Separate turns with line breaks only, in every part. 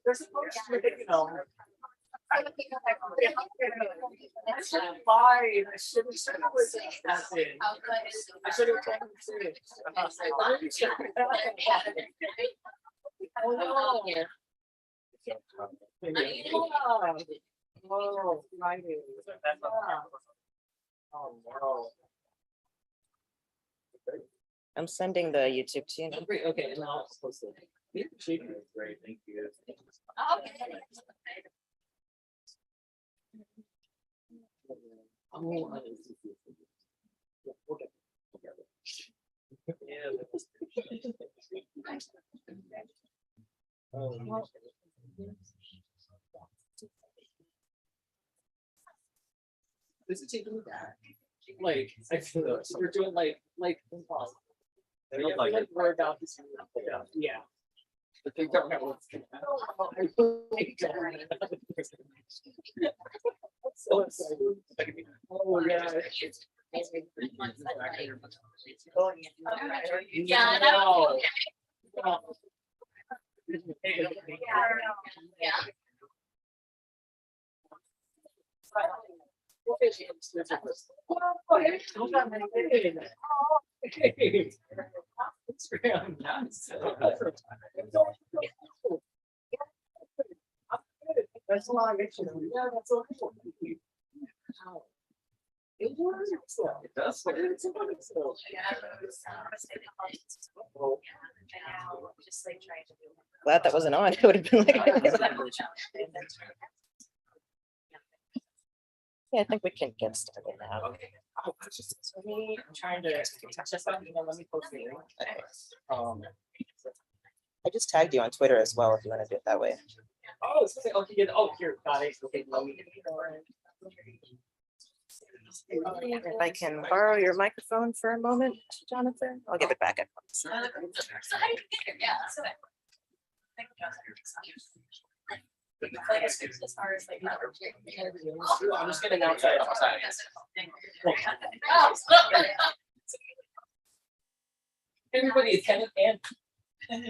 There's a poster, you know. I should have lied. I should have said that thing. I should have told him to. Oh no. Oh, Friday. Oh no.
I'm sending the YouTube to you.
Okay, and now it's supposed to. Great, thank you. This is taking me back. Like, I feel so we're doing like impossible. I feel like we're about to see. Yeah. I think that was. So excited. Oh yeah. Yeah, I know. That's a lot of action. Yeah, that's so cool. It works. It does. It's a fun skill.
Glad that wasn't on. It would have been like. Yeah, I think we can get started now.
Okay. Oh, that's just for me. I'm trying to touch this up. Let me post it.
I just tagged you on Twitter as well if you want to do it that way.
Oh, it's okay. Okay. Oh, here. Got it. Okay. Let me.
If I can borrow your microphone for a moment, Jonathan, I'll give it back at once.
So how do you get here? Yeah. So like as far as like
I'm just gonna announce that. Everybody is Kenneth Tan.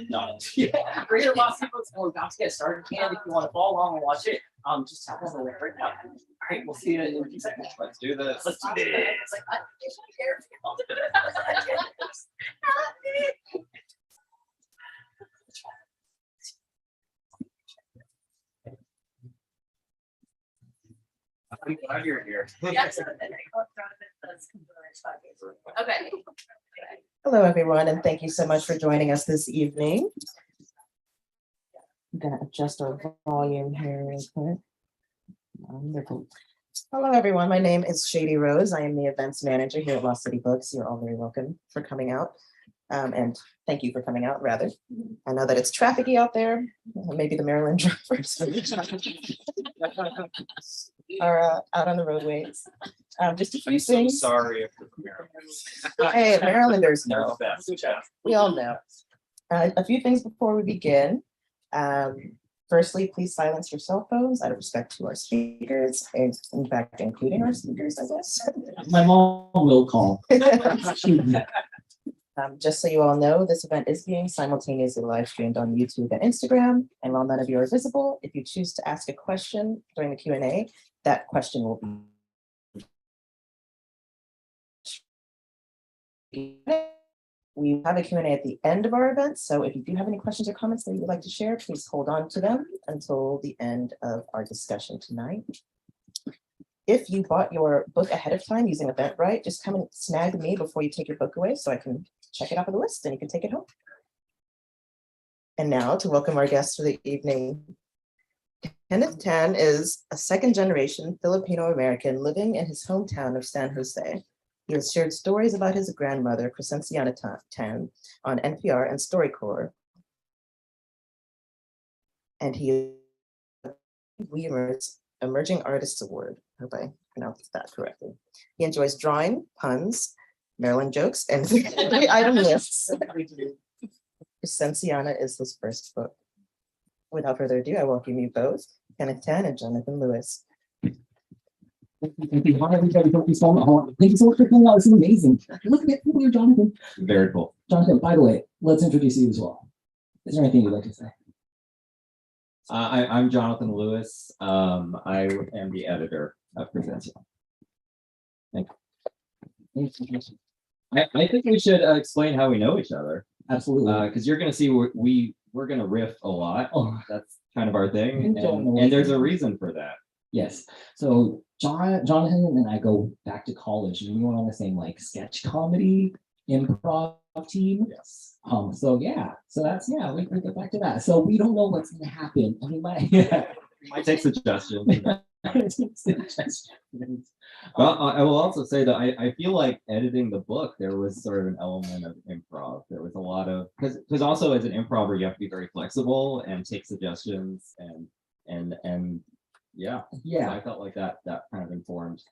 No. Yeah. Greater Los Angeles. We're about to get started. And if you want to follow along and watch it, just tap on the link right now. All right, we'll see you in a few seconds. Let's do this. Let's do this. I'm glad you're here.
Okay.
Hello, everyone, and thank you so much for joining us this evening. I'm gonna adjust our volume here real quick. Wonderful. Hello, everyone. My name is Shady Rose. I am the events manager here at Lost City Books. You're all very welcome for coming out. And thank you for coming out, rather. I know that it's trafficy out there. Maybe the Maryland drivers are out on the roadways. Just a few things.
Sorry if the Maryland.
Hey, Marylanders know.
Best.
We all know. A few things before we begin. Firstly, please silence your cell phones out of respect to our speakers, and in fact, including our speakers, I guess.
My mom will call.
Just so you all know, this event is being simultaneously live streamed on YouTube and Instagram. And while none of you are visible, if you choose to ask a question during the Q&A, that question will be. We have a Q&A at the end of our event, so if you do have any questions or comments that you would like to share, please hold on to them until the end of our discussion tonight. If you bought your book ahead of time using Eventbrite, just come and snag me before you take your book away so I can check it off of the list and you can take it home. And now to welcome our guests for the evening. Kenneth Tan is a second-generation Filipino American living in his hometown of San Jose. He has shared stories about his grandmother, Crescenciana Tan, on NPR and StoryCorps. And he Weaver's Emerging Artists Award. I hope I pronounced that correctly. He enjoys drawing, puns, Maryland jokes, and every item lists. Crescenciana is his first book. Without further ado, I welcome you both, Kenneth Tan and Jonathan Lewis.
Thank you. Hi, everybody. Thank you so much. Thank you so much for coming out. This is amazing. Look at people here, Jonathan.
Very cool.
Jonathan, by the way, let's introduce you as well. Is there anything you'd like to say?
I'm Jonathan Lewis. I am the editor of Crescenciana. Thank you. I think we should explain how we know each other.
Absolutely.
Because you're going to see we're going to riff a lot.
Oh.
That's kind of our thing,
I don't know.
and there's a reason for that.
Yes. So Jonathan and I go back to college, and we were on the same like sketch comedy improv team.
Yes.
So yeah. So that's we can get back to that. So we don't know what's going to happen. I mean,
Might take suggestions. Well, I will also say that I feel like editing the book, there was sort of an element of improv. There was a lot of because also as an improver, you have to be very flexible and take suggestions and yeah. So I felt like that kind of informed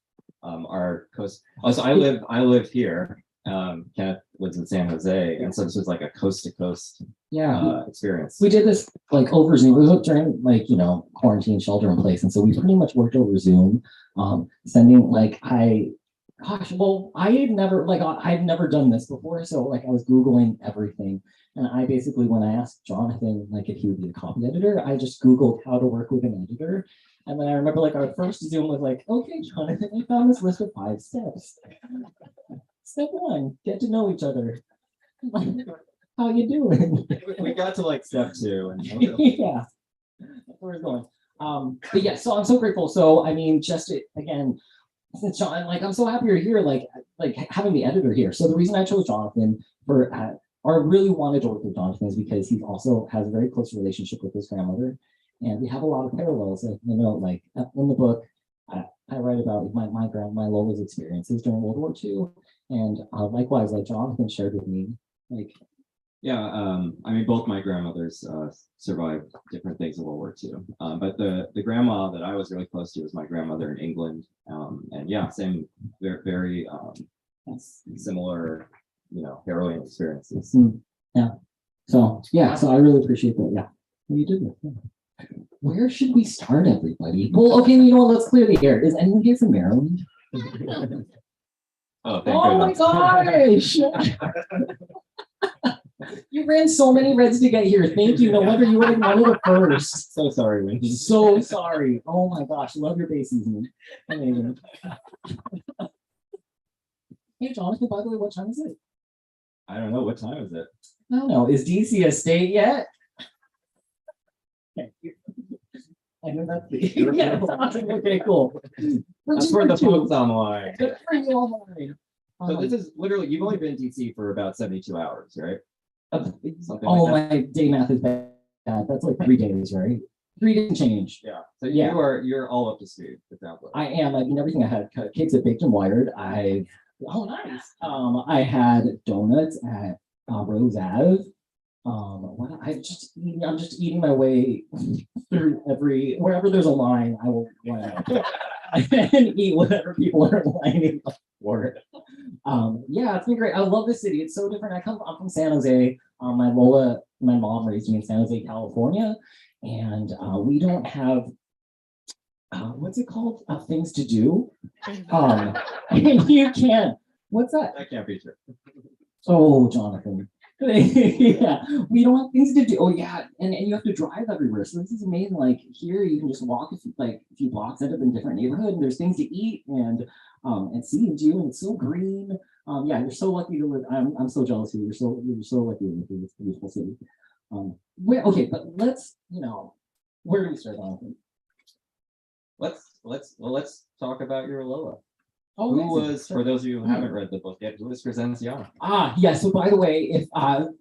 our coast. Also, I live here. Kenneth lives in San Jose, and so this was like a coast to coast experience.
We did this like over Zoom. It was during like quarantine shelter in place, and so we pretty much worked over Zoom. Sending like I had never done this before, so like I was Googling everything, and I basically when I asked Jonathan like if he would be a copy editor, I just Googled how to work with an editor, and then I remember like our first Zoom was like, okay, Jonathan, I found this list of 5 steps. Step 1, get to know each other. How you doing?
We got to like step 2, and
yeah, that's where it's going. But yeah, so I'm so grateful. So I mean, again, since John, like I'm so happy you're here, like having the editor here. So the reason I chose Jonathan or really wanted to work with Jonathan is because he also has a very close relationship with his grandmother, and we have a lot of parallels. Like, like in the book, I write about my Lola's experiences during World War II, and likewise, like Jonathan shared with me, like.
Yeah, I mean, both my grandmothers survived different things in World War II. But the grandma that I was really close to was my grandmother in England. And yeah, same, very similar, harrowing experiences.
Yeah. So I really appreciate that. Yeah, you did it. Yeah. Where should we start, everybody? Well, okay, let's clear the air. Is anyone here from Maryland?
Oh,
my gosh! You ran so many reds to get here. Thank you. No wonder you were like one of the first.
So sorry, Wendy.
So sorry. Oh my gosh, love your base season. Amazing. Hey, Jonathan, by the way, what time is it?
I don't know. What time is it?
I don't know. Is DC a state yet? I know that's yeah, it's awesome. Okay, cool.
That's for the folks online.
Good for you online.
So this is literally, you've only been in DC for about 72 hours, right? Something like
my day math is bad. That's like 3 days, right? 3 days and change.
Yeah. So you're all up to speed with that book.
I am. I mean, everything I had cakes at Baked and Wired. Nice. I had donuts at Rose Ave. I'm just eating my way through wherever there's a line, I will line up and eat whatever people are lining up for. It's been great. I love the city. It's so different. I'm from San Jose. My mom raised me in San Jose, California, and we don't have what's it called? Things to do. You can't. What's that?
That can't be true.
Oh, Jonathan. Yeah, we don't have things to do. Oh yeah, and you have to drive everywhere. So this is amazing. Like here, you can just walk a few blocks, end up in a different neighborhood, and there's things to eat and see and do, and it's so green. You're so lucky to live. I'm so jealous of you. You're so lucky to live in this beautiful city. But let's where do we start, Jonathan?
Let's talk about your Lola.
Oh,
who was, for those of you who haven't read the book yet, who was Crescenciana?
Yeah. So by the way, if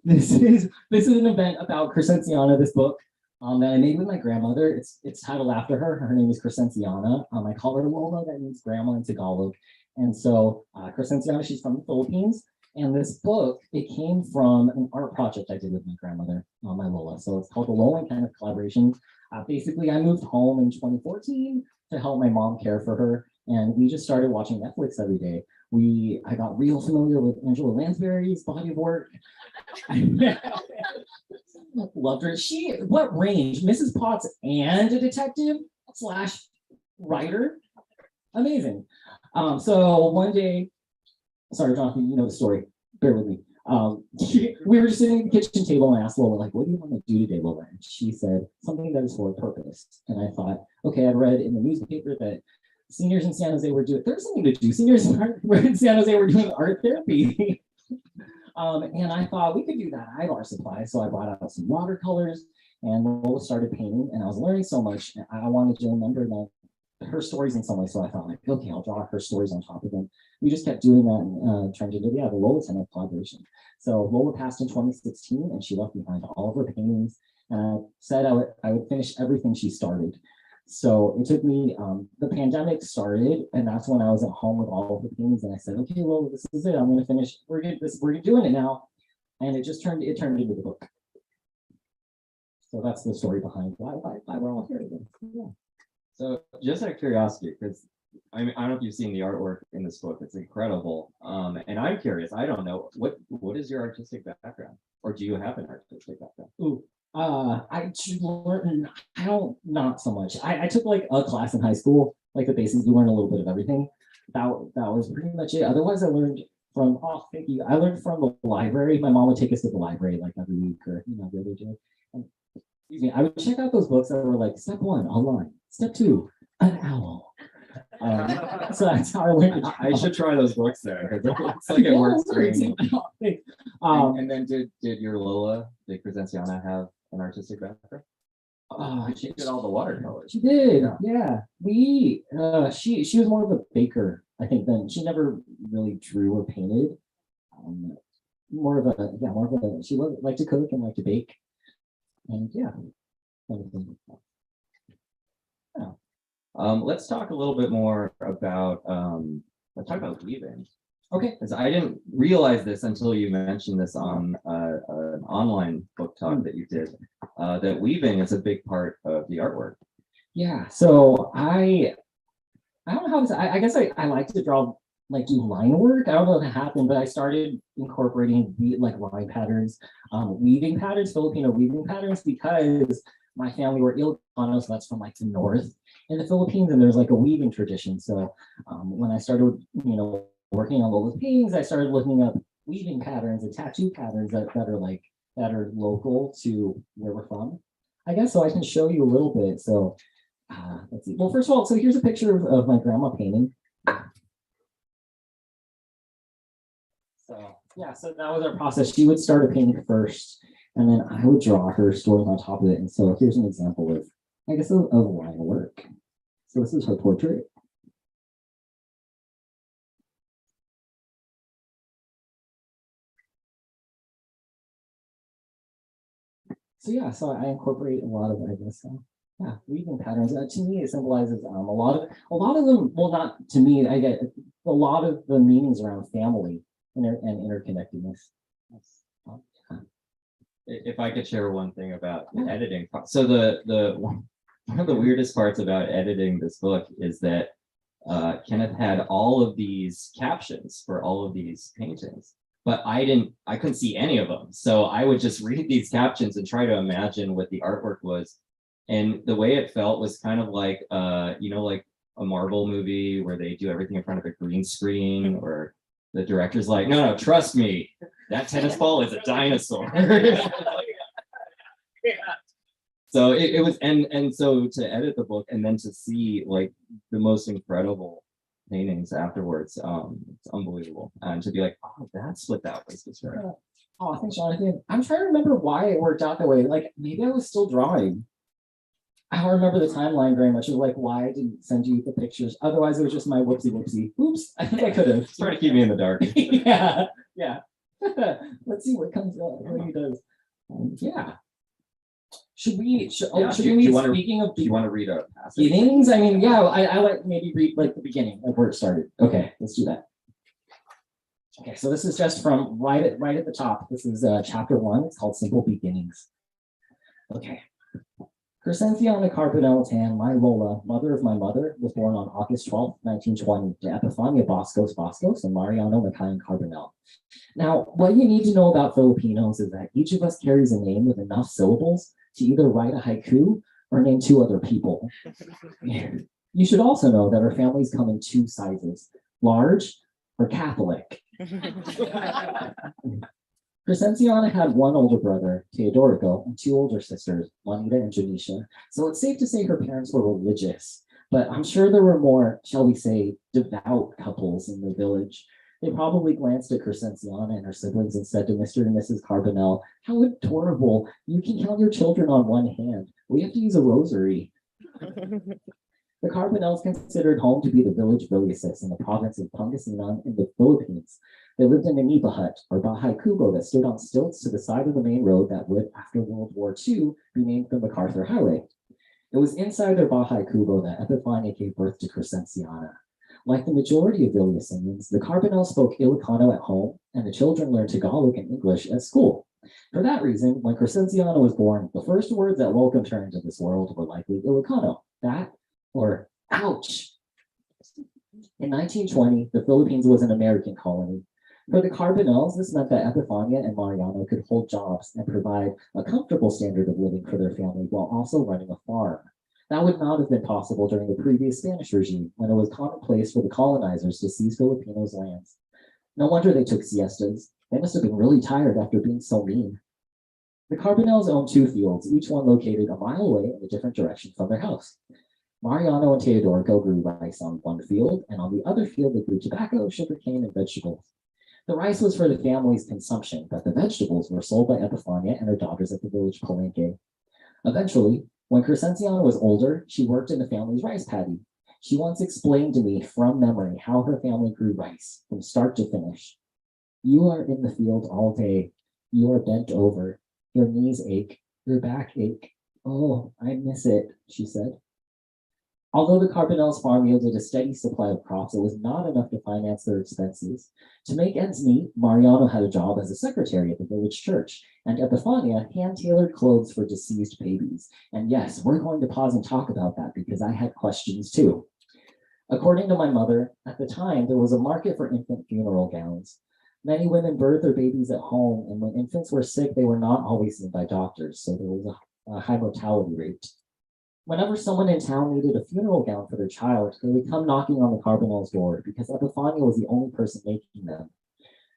this is an event about Crescenciana, this book that I made with my grandmother. It's titled after her. Her name is Crescenciana. I call her Lola. That means grandma in Tagalog. And so Crescenciana, she's from the Philippines. And this book, it came from an art project I did with my grandmother, my Lola. So it's called the Lola and Kenneth Collaboration. Basically, I moved home in 2014 to help my mom care for her. And we just started watching Netflix every day. I got real familiar with Angela Lansbury's body of work. Loved her. What range? Mrs. Potts and a detective / writer. Amazing. So one day, sorry, Jonathan, you know the story. Bear with me. We were just sitting at the kitchen table and I asked Lola, like, what do you want to do today, Lola? And she said, something that is for a purpose. And I thought, okay, I read in the newspaper that seniors in San Jose were doing, there's something to do. Seniors in San Jose were doing art therapy. And I thought we could do that. I have art supplies. So I brought out some watercolors and Lola started painting and I was learning so much. I wanted to remember her stories in some way. So I thought, like, okay, I'll draw her stories on top of them. We just kept doing that and turned into, the Lola Tenant collaboration. So Lola passed in 2016 and she left behind all of her paintings. And I said I would finish everything she started. So it took me, the pandemic started, and that's when I was at home with all of the paintings. And I said, okay, well, this is it. I'm going to finish. We're doing it now. And it turned into the book. So that's the story behind why we're all here today. Yeah.
So just out of curiosity, because I don't know if you've seen the artwork in this book, it's incredible. And I'm curious, I don't know, what is your artistic background? Or do you have an artistic background?
Ooh, not so much. I took like a class in high school, like the basics. You learn a little bit of everything. That was pretty much it. Otherwise, I learned from, thank you. I learned from the library. My mom would take us to the library like every week or the other day. And, excuse me, I would check out those books that were like step 1, a line, step 2, an owl. So that's how I learned.
I should try those books there because it looks like it works for me. And then did your Lola, did Crescenciana have an artistic background? She did all the watercolors.
She did, yeah. She was more of a baker, I think. Then she never really drew or painted. She liked to cook and liked to bake, and yeah.
Let's talk a little bit more about let's talk about weaving.
Okay.
Because I didn't realize this until you mentioned this on an online book talk that you did, that weaving is a big part of the artwork.
Yeah. So I don't know how to, I guess I like to draw, like do line work. I don't know if it happened, but I started incorporating like line patterns, weaving patterns, Filipino weaving patterns, because my family were Ilocano, so that's from like the north in the Philippines, and there's like a weaving tradition. So when I started, working on Lola's paintings, I started looking up weaving patterns and tattoo patterns that are local to where we're from. I guess so I can show you a little bit. So let's see. Well, first of all, so here's a picture of my grandma painting. So yeah, so that was our process. She would start a painting first, and then I would draw her stories on top of it. And so here's an example of, I guess, of line work. So this is her portrait. So yeah, so I incorporate a lot of, I guess, weaving patterns. To me, it symbolizes a lot of them. Well, not to me. I get a lot of the meanings around family and interconnectedness.
If I could share one thing about editing, so the one of the weirdest parts about editing this book is that Kenneth had all of these captions for all of these paintings. But I couldn't see any of them. So I would just read these captions and try to imagine what the artwork was. And the way it felt was kind of like, like a Marvel movie where they do everything in front of a green screen, or the director's like, no, trust me, that tennis ball is a dinosaur. So it was, and so to edit the book and then to see like the most incredible paintings afterwards, it's unbelievable. And to be like, oh, that's what that was described.
Oh, thanks, Jonathan. I'm trying to remember why it worked out that way. Like maybe I was still drawing. I don't remember the timeline very much of like why I didn't send you the pictures. Otherwise, it was just my whoopsie. Oops, I think I could have.
Trying to keep me in the dark.
yeah. Let's see what comes out. What he does. Yeah. Should we? Speaking of,
do you want to read a passage?
Beginnings? I mean, yeah. I like maybe read like the beginning, like where it started. Okay, let's do that. Okay, so this is just from right at the top. This is chapter 1. It's called Simple Beginnings. Okay. Crescenciana Tan, my Lola, mother of my mother, was born on August 12th, 1920, to Epifania Boscos and Mariano Macayan Carbonell. Now, what you need to know about Filipinos is that each of us carries a name with enough syllables to either write a haiku or name two other people. You should also know that our families come in two sizes, large or Catholic. Crescenciana had one older brother, Teodorico, and two older sisters, Juanita and Janisha. So it's safe to say her parents were religious, but I'm sure there were more, shall we say, devout couples in the village. They probably glanced at Crescenciana and her siblings and said to Mr. and Mrs. Carbonell, "How adorable. You can count your children on one hand. We have to use a rosary." The Carbonells considered home to be the village Villasis in the province of Pangasinan in the Philippines. They lived in a nipa hut, or bahay kubo, that stood on stilts to the side of the main road that would, after World War II, be named the MacArthur Highway. It was inside their bahay kubo that Epifania gave birth to Crescenciana. Like the majority of Villasinians, the Carbonells spoke Ilocano at home, and the children learned Tagalog and English at school. For that reason, when Crescenciana was born, the first words that welcomed her into this world were likely Ilocano, that or ouch. In 1920, the Philippines was an American colony. For the Carbonells, this meant that Epifania and Mariano could hold jobs and provide a comfortable standard of living for their family while also running a farm. That would not have been possible during the previous Spanish regime, when it was commonplace for the colonizers to seize Filipinos' lands. No wonder they took siestas. They must have been really tired after being so mean. The Carbonells owned two fields, each one located a mile away in a different direction from their house. Mariano and Teodorico grew rice on one field, and on the other field they grew tobacco, sugarcane, and vegetables. The rice was for the family's consumption, but the vegetables were sold by Epifania and her daughters at the village palenque. Eventually, when Crescenciana was older, she worked in the family's rice paddy. She once explained to me from memory how her family grew rice from start to finish. "You are in the field all day. You are bent over. Your knees ache. Your back ache. Oh, I miss it," she said. Although the Carbonells' farm yielded a steady supply of crops, it was not enough to finance their expenses. To make ends meet, Mariano had a job as a secretary at the village church, and Epifania hand-tailored clothes for deceased babies. And yes, we're going to pause and talk about that because I had questions too. According to my mother, at the time, there was a market for infant funeral gowns. Many women birthed their babies at home, and when infants were sick, they were not always seen by doctors, so there was a high mortality rate. Whenever someone in town needed a funeral gown for their child, they would come knocking on the Carbonells' door because Epifania was the only person making them.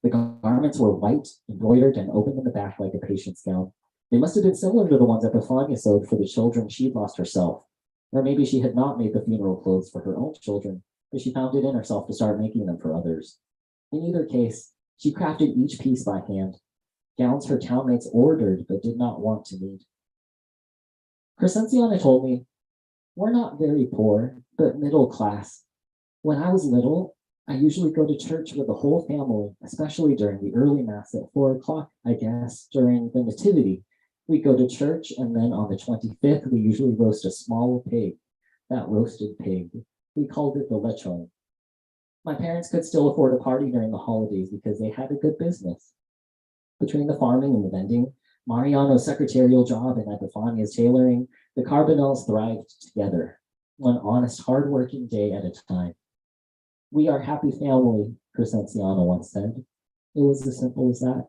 The garments were white, embroidered, and open in the back like a patient's gown. They must have been similar to the ones Epifania sewed for the children she'd lost herself. Or maybe she had not made the funeral clothes for her own children, but she found it in herself to start making them for others. In either case, she crafted each piece by hand, gowns her townmates ordered but did not want to need. Crescenciana told me, "We're not very poor, but middle class. When I was little, I usually go to church with the whole family, especially during the early mass at 4 o'clock, I guess, during the nativity. We go to church, and then on the 25th, we usually roast a small pig. That roasted pig, we called it the lechon. My parents could still afford a party during the holidays because they had a good business. Between the farming and the vending, Mariano's secretarial job and Epifania's tailoring, the Carbonells thrived together, one honest, hardworking day at a time. We are happy family," Crescenciana once said. It was as simple as that.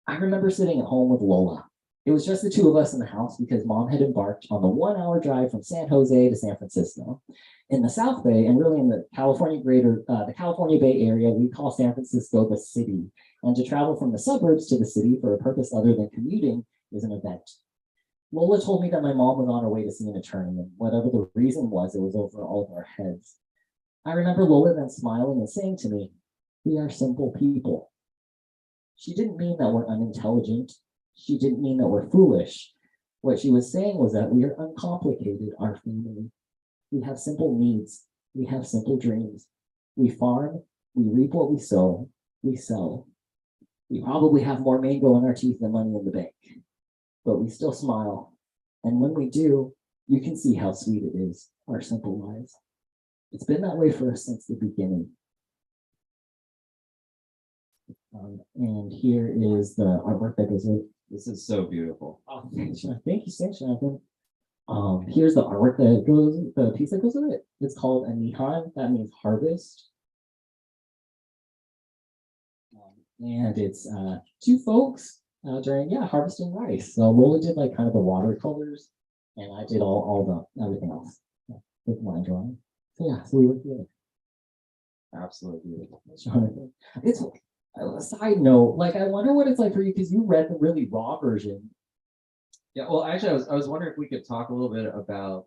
I remember sitting at home with Lola. It was just the two of us in the house because Mom had embarked on the 1-hour drive from San Jose to San Francisco. In the South Bay, and really in the California Bay Area, we call San Francisco the city. And to travel from the suburbs to the city for a purpose other than commuting is an event. Lola told me that my mom was on her way to see an attorney, and whatever the reason was, it was over all of our heads. I remember Lola then smiling and saying to me, "We are simple people." She didn't mean that we're unintelligent. She didn't mean that we're foolish. What she was saying was that we are uncomplicated, our family. We have simple needs. We have simple dreams. We farm, we reap what we sow, we sell. We probably have more mango in our teeth than money in the bank, but we still smile. And when we do, you can see how sweet it is, our simple lives. It's been that way for us since the beginning. And here is the artwork that goes
This is so beautiful.
Oh, thanks, Jonathan. Here's the artwork that goes, the piece that goes with it. It's called a Nihan. That means harvest. And it's two folks during harvesting rice. So Lola did like kind of the watercolors, and I did all the everything else with line drawing. So yeah, so we worked together.
Absolutely beautiful.
Jonathan, it's a side note. Like I wonder what it's like for you because you read the really raw version.
Yeah, well, actually, I was wondering if we could talk a little bit about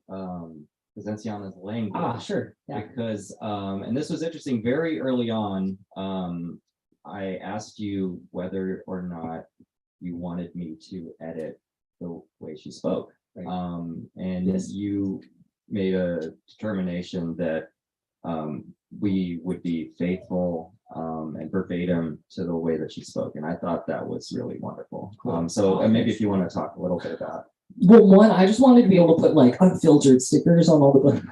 Crescenciana's language.
Sure. Yeah.
Because and this was interesting very early on. I asked you whether or not you wanted me to edit the way she spoke.
Right.
And
Yes.
you made a determination that we would be faithful and verbatim to the way that she spoke. And I thought that was really wonderful.
Cool.
So maybe if you want to talk a little bit about.
Well, one, I just wanted to be able to put like unfiltered stickers on all the books.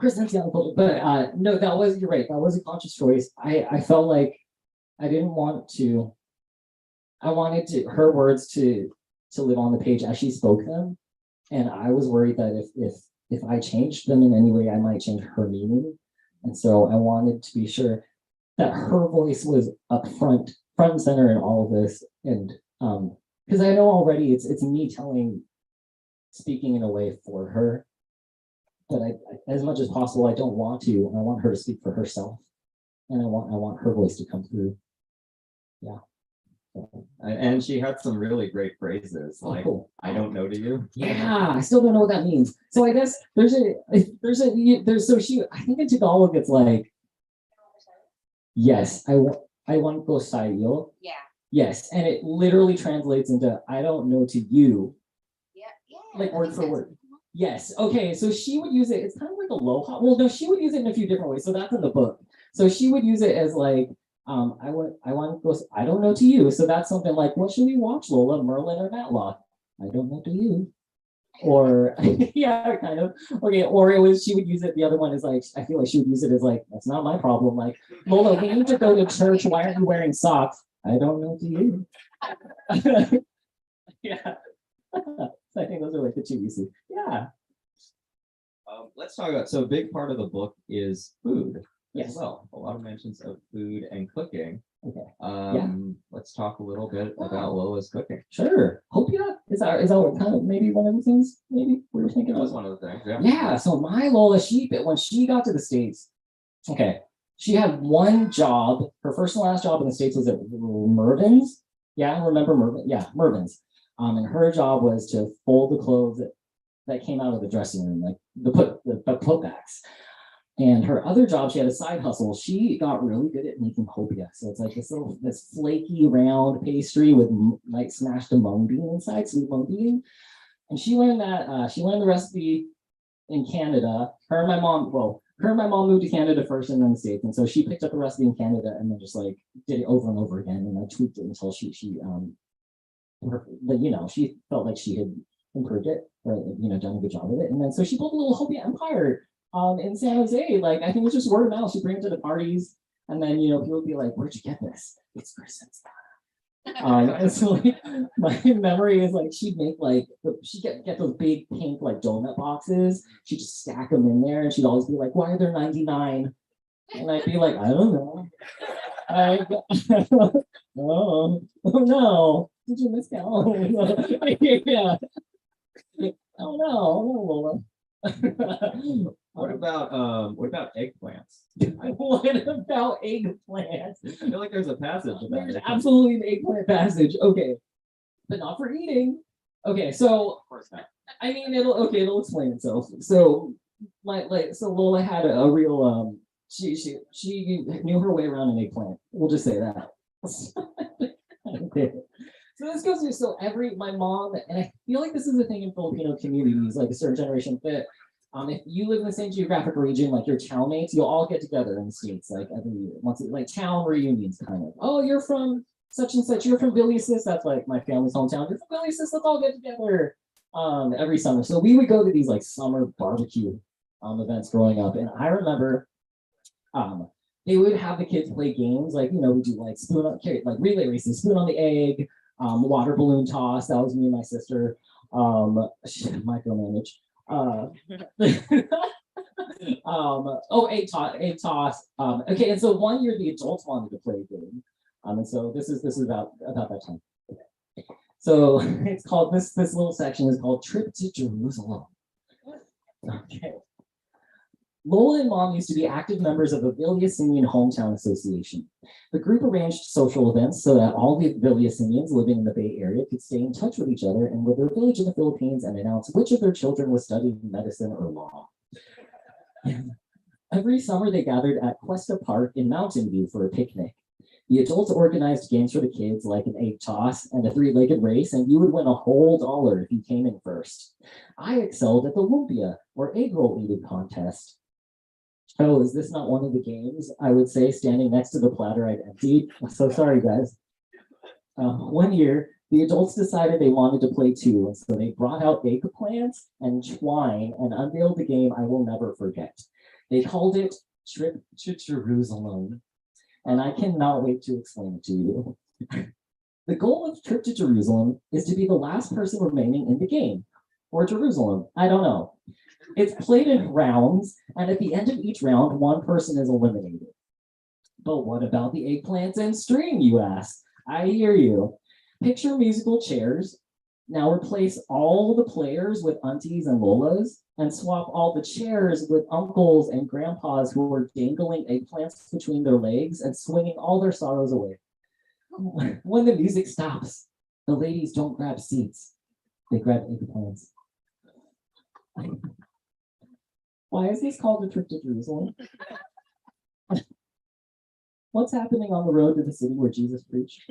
Crescenciana, but no, you're right. That was a conscious choice. I felt like I didn't want to. I wanted her words to live on the page as she spoke them, and I was worried that if I changed them in any way, I might change her meaning, and so I wanted to be sure that her voice was up front and center in all of this, and because I know already it's me speaking in a way for her, but I as much as possible I don't want to. I want her to speak for herself, and I want her voice to come through. Yeah.
And she had some really great phrases like
cool.
I don't know to you.
Yeah, I still don't know what that means. So I guess there's so she I think in Tagalog it's like yes, I want ko sa'yo.
Yeah.
Yes, and it literally translates into I don't know to you.
Yeah.
Like word for word. Yes. Okay. So she would use it. It's kind of like aloha. Well, no, she would use it in a few different ways. So that's in the book. So she would use it as like I want to go. I don't know to you. So that's something like, what should we watch, Lola, Merlin or Matlock? I don't know to you. Or yeah, kind of. Okay. Or she would use it. The other one is like, I feel like she would use it as like, that's not my problem. Like, Lola, we need to go to church. Why aren't you wearing socks? I don't know to you. Yeah. I think those are like the two you see. Yeah.
Let's talk about, so a big part of the book is food.
Yes.
As well, a lot of mentions of food and cooking.
Okay.
Let's talk a little bit about Lola's cooking.
Sure. Hope is that kind of maybe one of the things maybe we were thinking
That was
of.
one of the things. Yeah.
Yeah. So my Lola, when she got to the States, okay, she had one job. Her first and last job in the States was at Mervyn's. Yeah, remember Mervyn? Yeah, Mervyn's. And her job was to fold the clothes that came out of the dressing room, like the putbacks. And her other job, she had a side hustle. She got really good at making hopia. So it's like this flaky round pastry with like smashed a mung bean inside, sweet mung bean. And she learned that. She learned the recipe in Canada. Her and my mom moved to Canada first and then the States. And so she picked up the recipe in Canada and then just like did it over and over again and I tweaked it until she felt like she had improved it or done a good job with it. And then so she built a little hopia empire in San Jose. Like I think it was just word of mouth. She'd bring it to the parties and then people would be like, where'd you get this? It's Crescenciana. And so like my memory is like she'd make like she'd get those big pink like donut boxes. She'd just stack them in there and she'd always be like, why are there 99? And I'd be like, I don't know. Oh no. Did you miss that? Yeah. Oh no, Lola.
What about eggplants?
What about eggplants?
I feel like there's a passage about
There's
it.
absolutely an eggplant passage. Okay, but not for eating. Okay, so
Of course not.
I mean it'll explain itself. So Lola had a real she knew her way around an eggplant. We'll just say that. Okay. So this goes through, my mom, and I feel like this is a thing in Filipino communities, like a certain generation fit. If you live in the same geographic region, like your townmates, you'll all get together in the States, like every year. Like town reunions kind of. Oh, you're from such and such, you're from Billy Sis, that's like my family's hometown. You're from Billy Sis, let's all get together every summer. So we would go to these like summer barbecue events growing up. And I remember they would have the kids play games, like we do like spoon on like relay races, spoon on the egg. Water balloon toss, that was me and my sister. Micromanage. Egg toss. Okay, and so one year the adults wanted to play a game. And so this is about that time. So it's called this little section is called Trip to Jerusalem. Okay. Lola and Mom used to be active members of the Villasian Hometown Association. The group arranged social events so that all the Villasians living in the Bay Area could stay in touch with each other and with their village in the Philippines and announce which of their children was studying medicine or law. Every summer they gathered at Cuesta Park in Mountain View for a picnic. The adults organized games for the kids like an egg toss and a three-legged race, and you would win a whole $1 if you came in first. I excelled at the lumpia, or egg roll eating contest. Oh, is this not one of the games? I would say, standing next to the platter I'd emptied. I'm so sorry, guys. One year, the adults decided they wanted to play too, and so they brought out eggplants and twine and unveiled the game I will never forget. They called it Trip to Jerusalem, and I cannot wait to explain it to you. The goal of Trip to Jerusalem is to be the last person remaining in the game, or Jerusalem, I don't know. It's played in rounds, and at the end of each round, one person is eliminated. But what about the eggplants and string, you ask? I hear you. Picture musical chairs. Now replace all the players with aunties and lolas, and swap all the chairs with uncles and grandpas who are dangling eggplants between their legs and swinging all their sorrows away. When the music stops, the ladies don't grab seats. They grab eggplants. Why is this called a Trip to Jerusalem? What's happening on the road to the city where Jesus preached?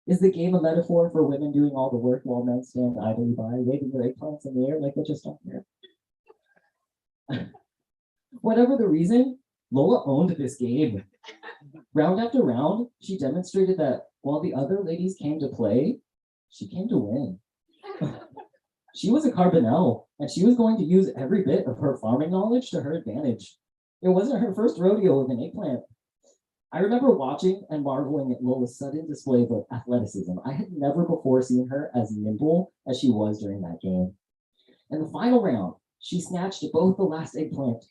Is the game a metaphor for women doing all the work while men stand idly by, waving their eggplants in the air like they just don't care? Whatever the reason, Lola owned this game. Round after round, she demonstrated that while the other ladies came to play, she came to win. She was a Carbonell, and she was going to use every bit of her farming knowledge to her advantage. It wasn't her first rodeo with an eggplant. I remember watching and marveling at Lola's sudden display of athleticism. I had never before seen her as nimble as she was during that game. In the final round, she snatched both the last eggplant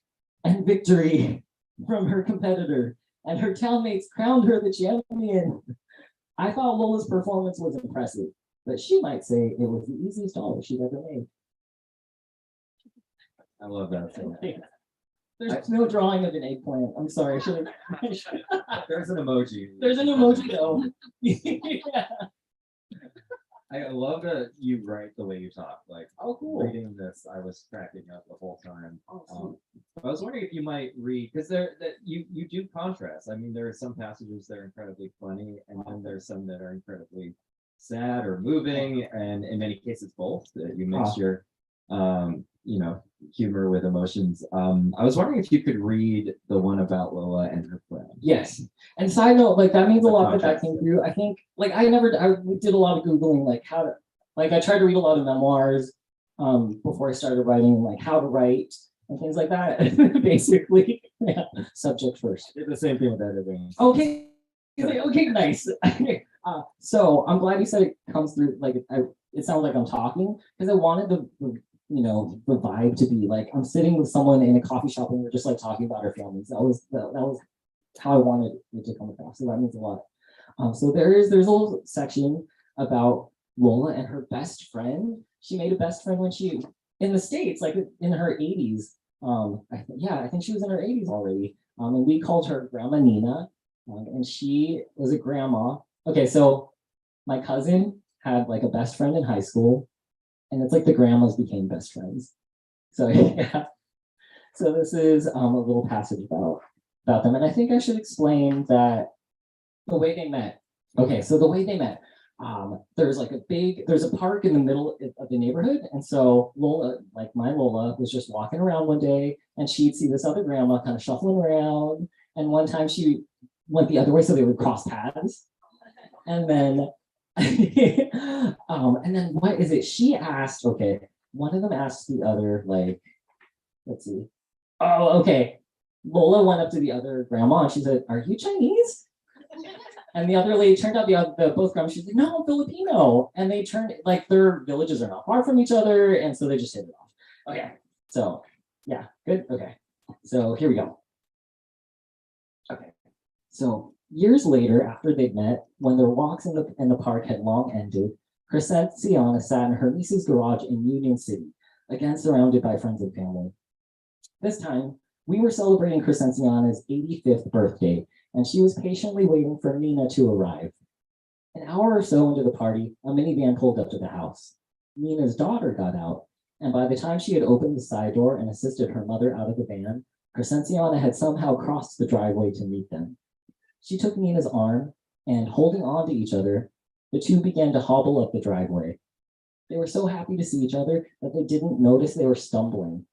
and victory from her competitor, and her townmates crowned her the champion. I thought Lola's performance was impressive, but she might say it was the easiest dollar she'd ever made.
I love that. So
There's no drawing of an eggplant. I'm sorry.
there's an emoji.
There's an emoji though. Yeah.
I love that you write the way you talk. Like,
Oh, cool.
reading this, I was cracking up the whole time.
Awesome.
I was wondering if you might read, because you do contrast. I mean, there are some passages that are incredibly funny, and then there's some that are incredibly sad or moving, and in many cases both. That you mix your humor with emotions. I was wondering if you could read the one about Lola and her friend.
Yes. And side note, like that means a
The
lot that
contrast.
came through. I think like I did a lot of Googling, like how to, like I tried to read a lot of memoirs before I started writing, like how to write and things like that. Basically, yeah, subject first.
Did the same thing with editing.
Okay. Okay, nice. So I'm glad you said it comes through, like it sounds like I'm talking, because I wanted the vibe to be like I'm sitting with someone in a coffee shop and we're just like talking about our families. That was how I wanted it to come across. So that means a lot. So there's a little section about Lola and her best friend. She made a best friend when she in the States, like in her 80s. I think she was in her 80s already. And we called her Grandma Nina. And she was a grandma. Okay, so my cousin had like a best friend in high school, and it's like the grandmas became best friends. So yeah. So this is a little passage about them, and I think I should explain that the way they met. Okay, so the way they met. There's a park in the middle of the neighborhood, and so Lola, like my Lola, was just walking around one day, and she'd see this other grandma kind of shuffling around, and one time she went the other way so they would cross paths, and then what is it she asked, okay, one of them asked the other, like, let's see, oh, okay, Lola went up to the other grandma and she said, are you Chinese? And the other lady turned out the both grandmas, she's like, no, I'm Filipino. And they turned like their villages are not far from each other. And so they just hit it off. Okay. So yeah, good. Okay. So here we go. Okay. So years later, after they'd met, when their walks in the park had long ended, Crescenciana sat in her niece's garage in Union City, again surrounded by friends and family. This time, we were celebrating Crescenciana's 85th birthday, and she was patiently waiting for Nina to arrive. An hour or so into the party, a minivan pulled up to the house. Nina's daughter got out, and by the time she had opened the side door and assisted her mother out of the van, Crescenciana had somehow crossed the driveway to meet them. She took Nina's arm, and holding on to each other, the two began to hobble up the driveway. They were so happy to see each other that they didn't notice they were stumbling.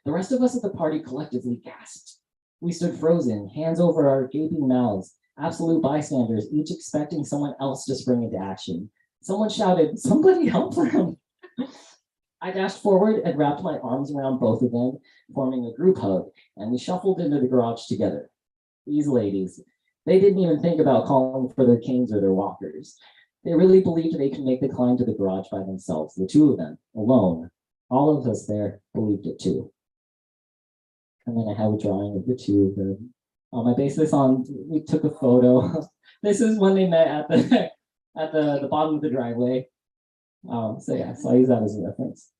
The rest of us at the party collectively gasped. We stood frozen, hands over our gaping mouths, absolute bystanders, each expecting someone else to spring into action. Someone shouted, "Somebody help them!" I dashed forward and wrapped my arms around both of them, forming a group hug, and we shuffled into the garage together. These ladies, they didn't even think about calling for their canes or their walkers. They really believed they could make the climb to the garage by themselves, the two of them, alone. All of us there believed it too. And then I have a drawing of the two of them. I based this on, we took a photo. This is when they met at the at the bottom of the driveway. So yeah, so I use that as a reference.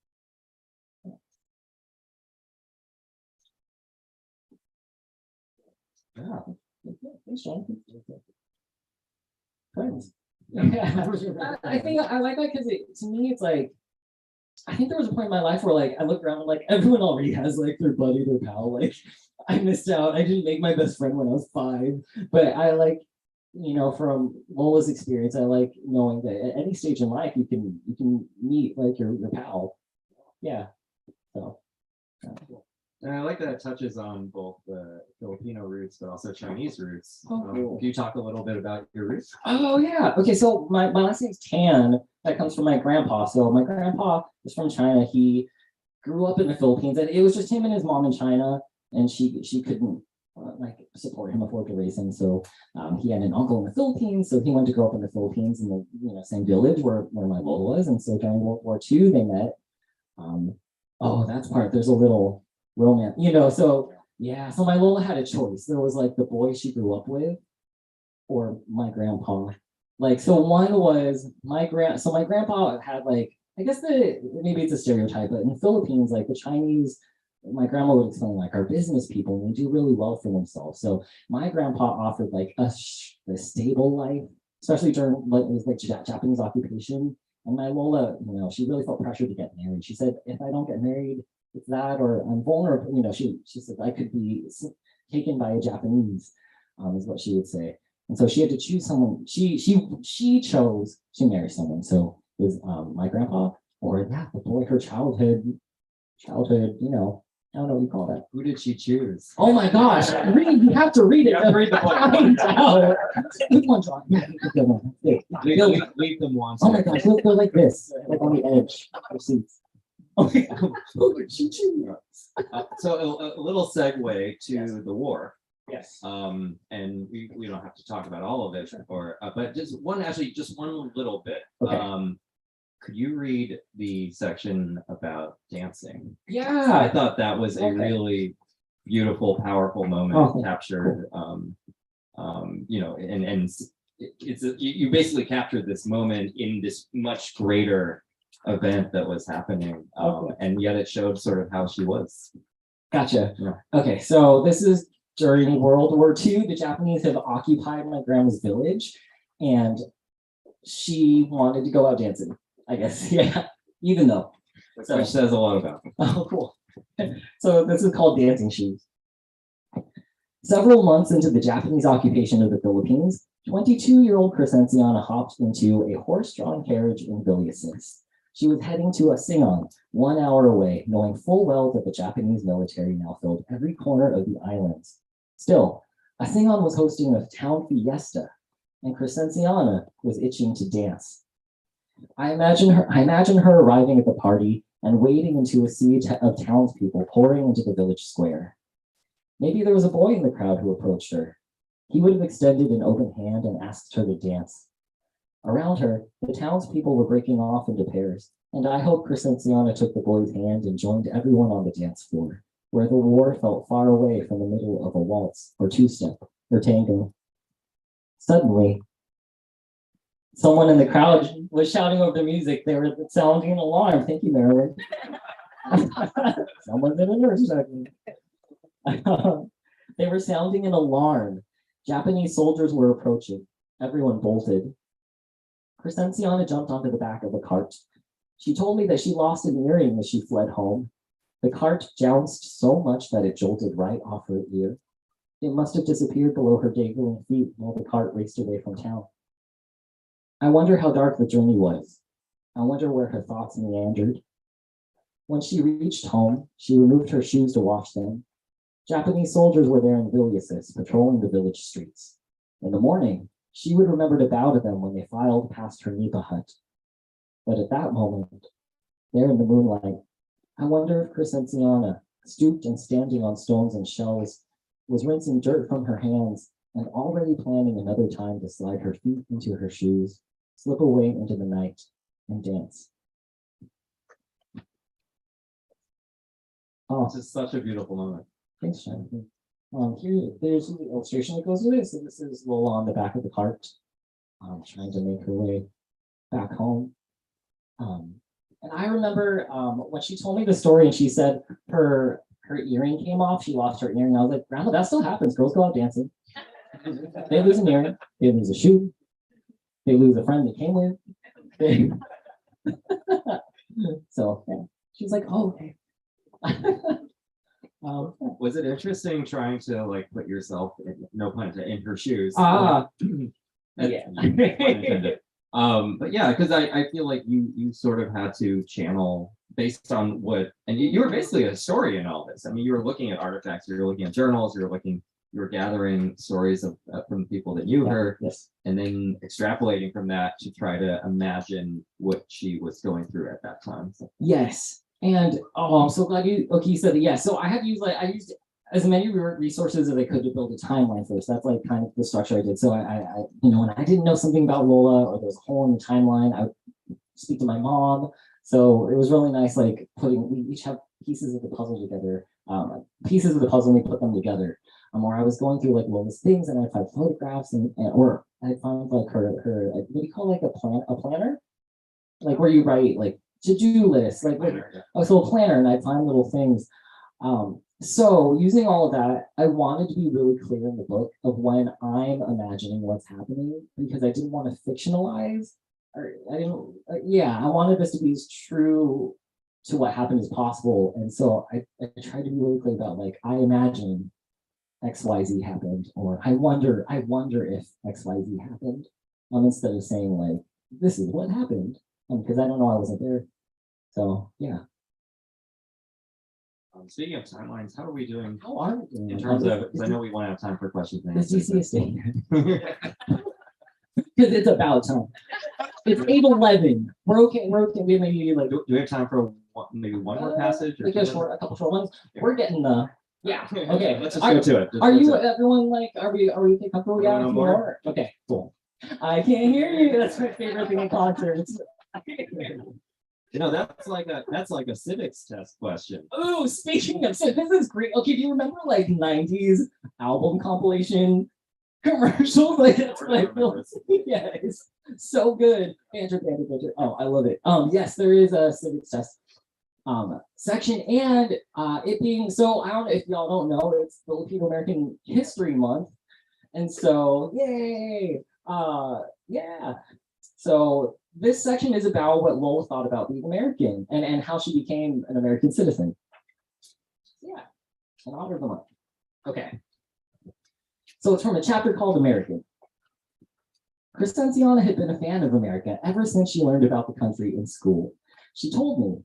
Yeah, thanks, John. Friends. Yeah. I think I like that because to me it's like, I think there was a point in my life where like I look around and like everyone already has like their buddy, their pal. Like I missed out. I didn't make my best friend when I was 5, but I like, you know, from Lola's experience, I like knowing that at any stage in life you can meet like your pal. Yeah. So.
And I like that it touches on both the Filipino roots, but also Chinese roots.
Oh, cool.
Can you talk a little bit about your roots?
Oh yeah. Okay, so my last name's Tan. That comes from my grandpa. So my grandpa is from China. He grew up in the Philippines, and it was just him and his mom in China, and she couldn't like support him, afford to raise him. So he had an uncle in the Philippines, so he went to grow up in the Philippines in the same village where my Lola was. And so during World War II, they met. That's part. There's a little romance, so yeah, so my Lola had a choice. There was like the boy she grew up with or my grandpa. Like, so one was my grandpa had like, I guess maybe it's a stereotype, but in the Philippines, like the Chinese, my grandma would explain like our business people, and they do really well for themselves. So my grandpa offered like a stable life, especially during like it was like Japanese occupation. And my Lola, she really felt pressure to get married. She said, if I don't get married, it's that, or I'm vulnerable. She said I could be taken by a Japanese, is what she would say. And so she had to choose someone. She chose to marry someone. So it was my grandpa, or the boy, her childhood. I don't know what you call that.
Who did she choose?
Oh my gosh! You have to read it.
You have to read the book.
Good one, John.
Leave them once.
Oh my gosh! They're like this, like on the edge of seats. Oh my God.
So a little segue to the war.
Yes.
And we don't have to talk about all of it, but just one little bit.
Okay.
Could you read the section about dancing?
Yeah.
I thought that was a really beautiful, powerful moment captured. And you basically captured this moment in this much greater event that was happening, and yet it showed sort of how she was.
Gotcha.
Yeah.
Okay, so this is during World War II. The Japanese have occupied my grandma's village, and she wanted to go out dancing, I guess. Yeah, even though.
Which says a lot about them.
Oh, cool. So this is called dancing shoes. Several months into the Japanese occupation of the Philippines, 22-year-old Crescenciana hopped into a horse-drawn carriage in Villasis. She was heading to a sing-on 1 hour away, knowing full well that the Japanese military now filled every corner of the islands. Still, a sing-on was hosting a town fiesta, and Crescenciana was itching to dance. I imagine her arriving at the party and wading into a sea of townspeople pouring into the village square. Maybe there was a boy in the crowd who approached her. he would have extended an open hand and asked her to dance. Around her, the townspeople were breaking off into pairs, and I hope Crescenciana took the boy's hand and joined everyone on the dance floor, where the war felt far away from the middle of a waltz or two-step or tango. Suddenly, someone in the crowd was shouting over the music. They were sounding an alarm. Thank you, Marilyn. Someone's in a nurse second. They were sounding an alarm. Japanese soldiers were approaching. Everyone bolted. Crescenciana jumped onto the back of the cart. She told me that she lost an earring as she fled home. The cart jounced so much that it jolted right off her ear. It must have disappeared below her dangling feet while the cart raced away from town. I wonder how dark the journey was. I wonder where her thoughts meandered. When she reached home, she removed her shoes to wash them. Japanese soldiers were there in Vilnius, patrolling the village streets. In the morning, she would remember to bow to them when they filed past her nipa hut. But at that moment, there in the moonlight, I wonder if Crescenciana, stooped and standing on stones and shells, was rinsing dirt from her hands and already planning another time to slide her feet into her shoes, slip away into the night, and dance. Oh,
This is such a beautiful moment.
thanks, Jonathan. There's the illustration that goes with it. So this is Lola on the back of the cart, trying to make her way back home. And I remember when she told me the story and she said her earring came off, she lost her earring. I was like, Grandma, that still happens. Girls go out dancing. They lose an earring, they lose a shoe, they lose a friend they came with. So yeah. She was like, oh, okay.
Was it interesting trying to like put yourself, no pun intended, in her shoes?
Yeah.
Pun intended. But yeah, because I feel like you sort of had to channel based on what, and you were basically a historian in all this. I mean, you were looking at artifacts, you were looking at journals, you were gathering stories from the people that knew her,
Yes.
and then extrapolating from that to try to imagine what she was going through at that time. So.
Yes. And oh, I'm so glad you said that. Yes. So I used as many resources as I could to build a timeline for this. That's like kind of the structure I did. So I when I didn't know something about Lola or there was a hole in the timeline, I would speak to my mom. So it was really nice, like we each have pieces of the puzzle together, pieces of the puzzle, and we put them together. Where I was going through like Lola's things, and I'd find photographs, or I'd find like her what do you call like a planner, like where you write like to-do lists, like so a planner, and I'd find little things. So using all of that, I wanted to be really clear in the book of when I'm imagining what's happening, because I didn't want to fictionalize, or I didn't, I wanted this to be as true to what happened as possible. And so I tried to be really clear about like, I imagine XYZ happened, or I wonder if XYZ happened, instead of saying like, this is what happened, because I don't know, I wasn't there. So yeah.
Speaking of timelines, how are we doing?
How are we doing?
In terms of, because I know we won't have time for questions.
Is DC staying here? Because it's about time. It's 8:11. We're okay. We maybe like.
Do we have time for maybe one more passage? Or
Like a couple short ones.
Yeah.
We're getting the. Yeah. Okay.
Let's just go to it.
Are you everyone like? Are we comfortable? Yeah.
No more?
Okay. Cool. I can't hear you. That's my favorite thing in concerts.
You know, that's like a civics test question.
Oh, speaking of, so this is great. Okay, do you remember like 90s album compilation commercials? Like that's what I feel. Yeah, it's so good. Andrew. Oh, I love it. Yes, there is a civics test section, and it being so, I don't know if y'all don't know, it's Filipino American History Month, and so yay, yeah. So this section is about what Lola thought about being American and how she became an American citizen. Yeah, in honor of the month. Okay. So it's from a chapter called American. Crescenciana had been a fan of America ever since she learned about the country in school. She told me,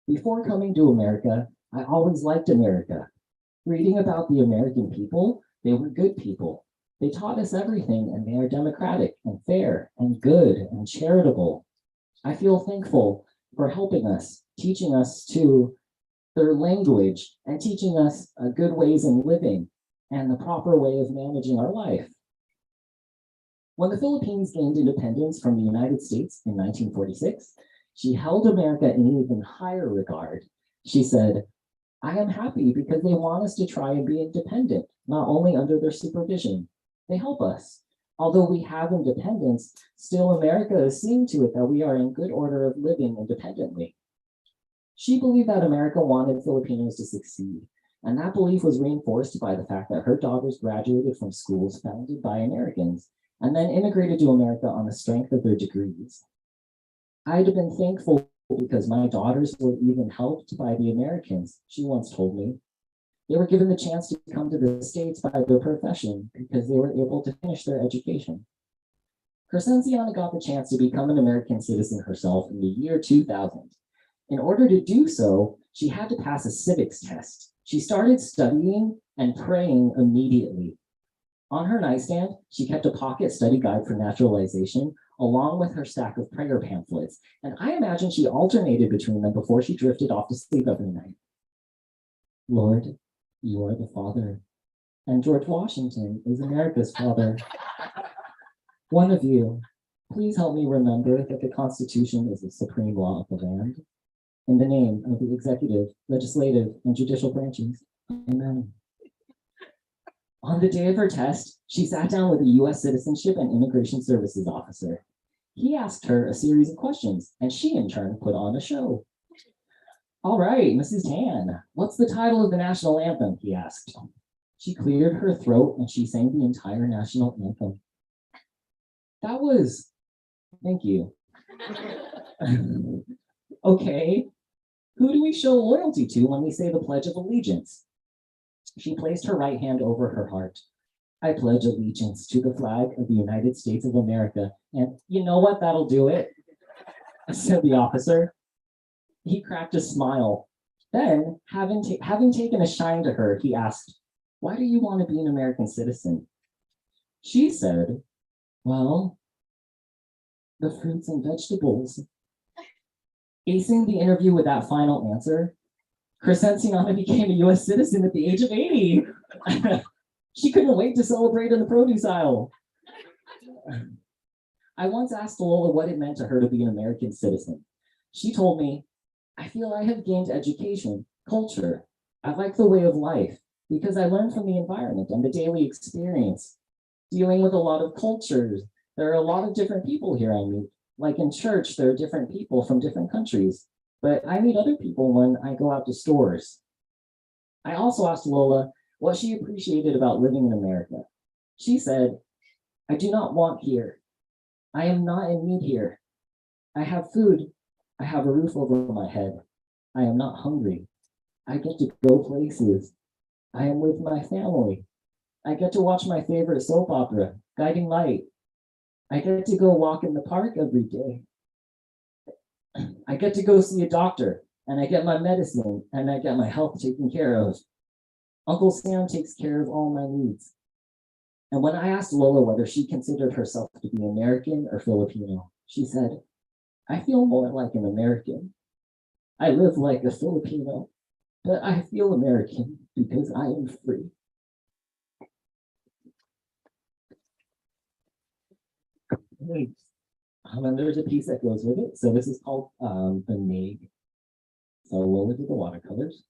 before coming to America, I always liked America. Reading about the American people, they were good people. They taught us everything, and they are democratic and fair and good and charitable. I feel thankful for helping us, teaching us to their language, and teaching us good ways in living and the proper way of managing our life. When the Philippines gained independence from the United States in 1946, she held America in even higher regard. She said, I am happy because they want us to try and be independent, not only under their supervision. They help us. Although we have independence, still America is seeing to it that we are in good order of living independently. She believed that America wanted Filipinos to succeed, and that belief was reinforced by the fact that her daughters graduated from schools founded by Americans and then immigrated to America on the strength of their degrees. I'd have been thankful because my daughters were even helped by the Americans, she once told me. They were given the chance to come to the States by their profession because they were able to finish their education. Crescenciana got the chance to become an American citizen herself in the year 2000. In order to do so, she had to pass a civics test. She started studying and praying immediately. On her nightstand, she kept a pocket study guide for naturalization, along with her stack of prayer pamphlets, and I imagine she alternated between them before she drifted off to sleep every night. Lord, you are the Father, and George Washington is America's father. One of you, please help me remember that the Constitution is the supreme law of the land. In the name of the executive, legislative, and judicial branches, amen. On the day of her test, she sat down with a U.S. Citizenship and Immigration Services officer. He asked her a series of questions, and she in turn put on a show. All right, Mrs. Tan, what's the title of the National Anthem? He asked. She cleared her throat and she sang the entire National Anthem. Thank you. Okay, who do we show loyalty to when we say the Pledge of Allegiance? She placed her right hand over her heart. I pledge allegiance to the flag of the United States of America. And you know what? That'll do it, said the officer. He cracked a smile. Then, having taken a shine to her, he asked, why do you want to be an American citizen? She said, well, the fruits and vegetables. Acing the interview with that final answer, Crescenciana became a U.S. citizen at the age of 80. She couldn't wait to celebrate in the produce aisle. I once asked Lola what it meant to her to be an American citizen. She told me, I feel I have gained education, culture. I like the way of life because I learned from the environment and the daily experience. Dealing with a lot of cultures, there are a lot of different people here I meet. Like in church, there are different people from different countries, but I meet other people when I go out to stores. I also asked Lola what she appreciated about living in America. She said, I do not want here. I am not in need here. I have food. I have a roof over my head. I am not hungry. I get to go places. I am with my family. I get to watch my favorite soap opera, Guiding Light. I get to go walk in the park every day. I get to go see a doctor, and I get my medicine, and I get my health taken care of. Uncle Sam takes care of all my needs. And when I asked Lola whether she considered herself to be American or Filipino, she said, I feel more like an American. I live like a Filipino, but I feel American because I am free. And there's a piece that goes with it. So this is called the Nag. So Lola did the watercolors.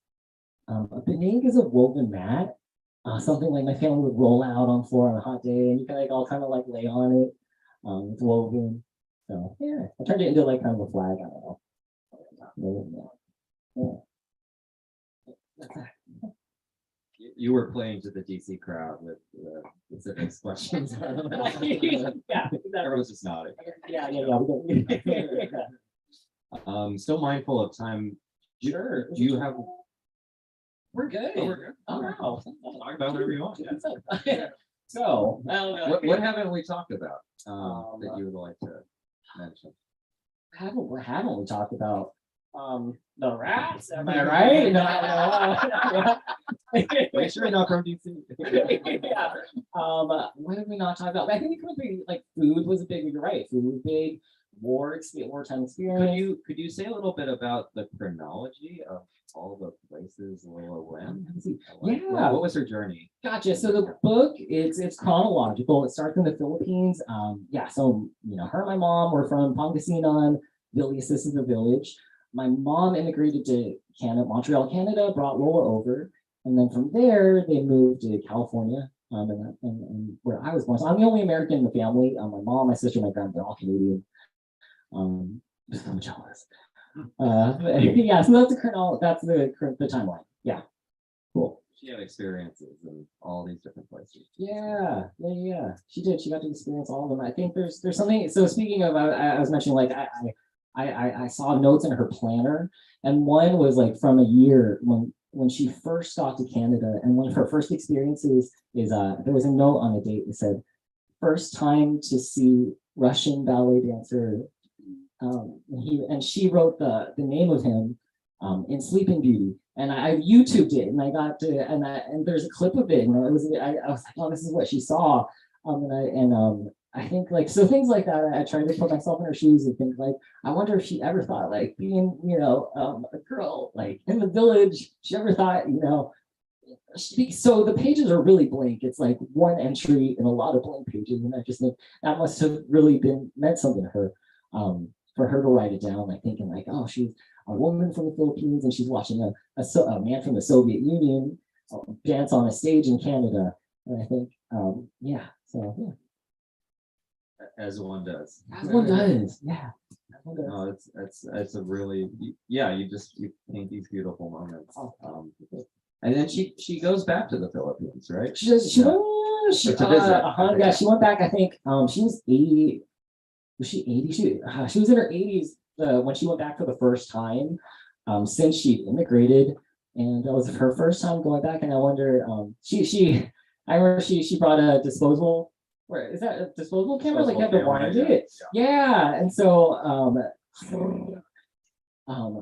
A benag is a woven mat, something like my family would roll out on the floor on a hot day, and you can like all kind of like lay on it. It's woven. So yeah, I turned it into like kind of a flag. I don't know. Yeah.
You were playing to the DC crowd with the civics questions.
Yeah,
Everyone's just nodding.
Yeah.
Still mindful of time.
Sure.
Do you have?
We're good.
Oh, we're good.
Oh, wow.
Talk about whatever you want.
So, I don't know.
What haven't we talked about that you would like to mention?
What haven't we talked about? The rats, am I right? No.
Make sure you're not from DC.
Yeah. What did we not talk about? I think it could be like food was a big, you're right. Food was big, wartime experience.
Could you say a little bit about the chronology of all the places Lola went?
Yeah.
What was her journey?
Gotcha. So the book, it's chronological. It starts in the Philippines. So her and my mom were from Pangasinan, Villiers. This is the village. My mom immigrated to Canada, Montreal, Canada, brought Lola over, and then from there they moved to California. And where I was born. So I'm the only American in the family. My mom, my sister, my grandma, they're all Canadian. Just so jealous. Yeah, so that's the timeline. Yeah. Cool.
She had experiences in all these different places.
Yeah. She did. She got to experience all of them. I think there's something. So speaking of, I was mentioning like I saw notes in her planner, and one was like from a year when she first got to Canada, and one of her first experiences is there was a note on the date that said first time to see Russian ballet dancer. She wrote the name of him in Sleeping Beauty, and I YouTubed it, and I got to and there's a clip of it, and I was like, oh, this is what she saw, I think like so things like that. I tried to put myself in her shoes and think like, I wonder if she ever thought like being a girl like in the village, she ever thought so the pages are really blank. It's like one entry in a lot of blank pages, and I just think that must have really meant something to her. For her to write it down, like thinking like, oh, she's a woman from the Philippines and she's watching a man from the Soviet Union dance on a stage in Canada. And I think,
As one does.
As one does, yeah.
No, it's a really, you paint these beautiful moments. And then she goes back to the Philippines, right?
She went back. I think she was 80. Was she 80? She was in her 80s when she went back for the first time since she immigrated, and that was her first time going back. And I wonder, I remember she brought a disposable. Where is that? A disposable camera? Like you have to wind it. Yeah, and so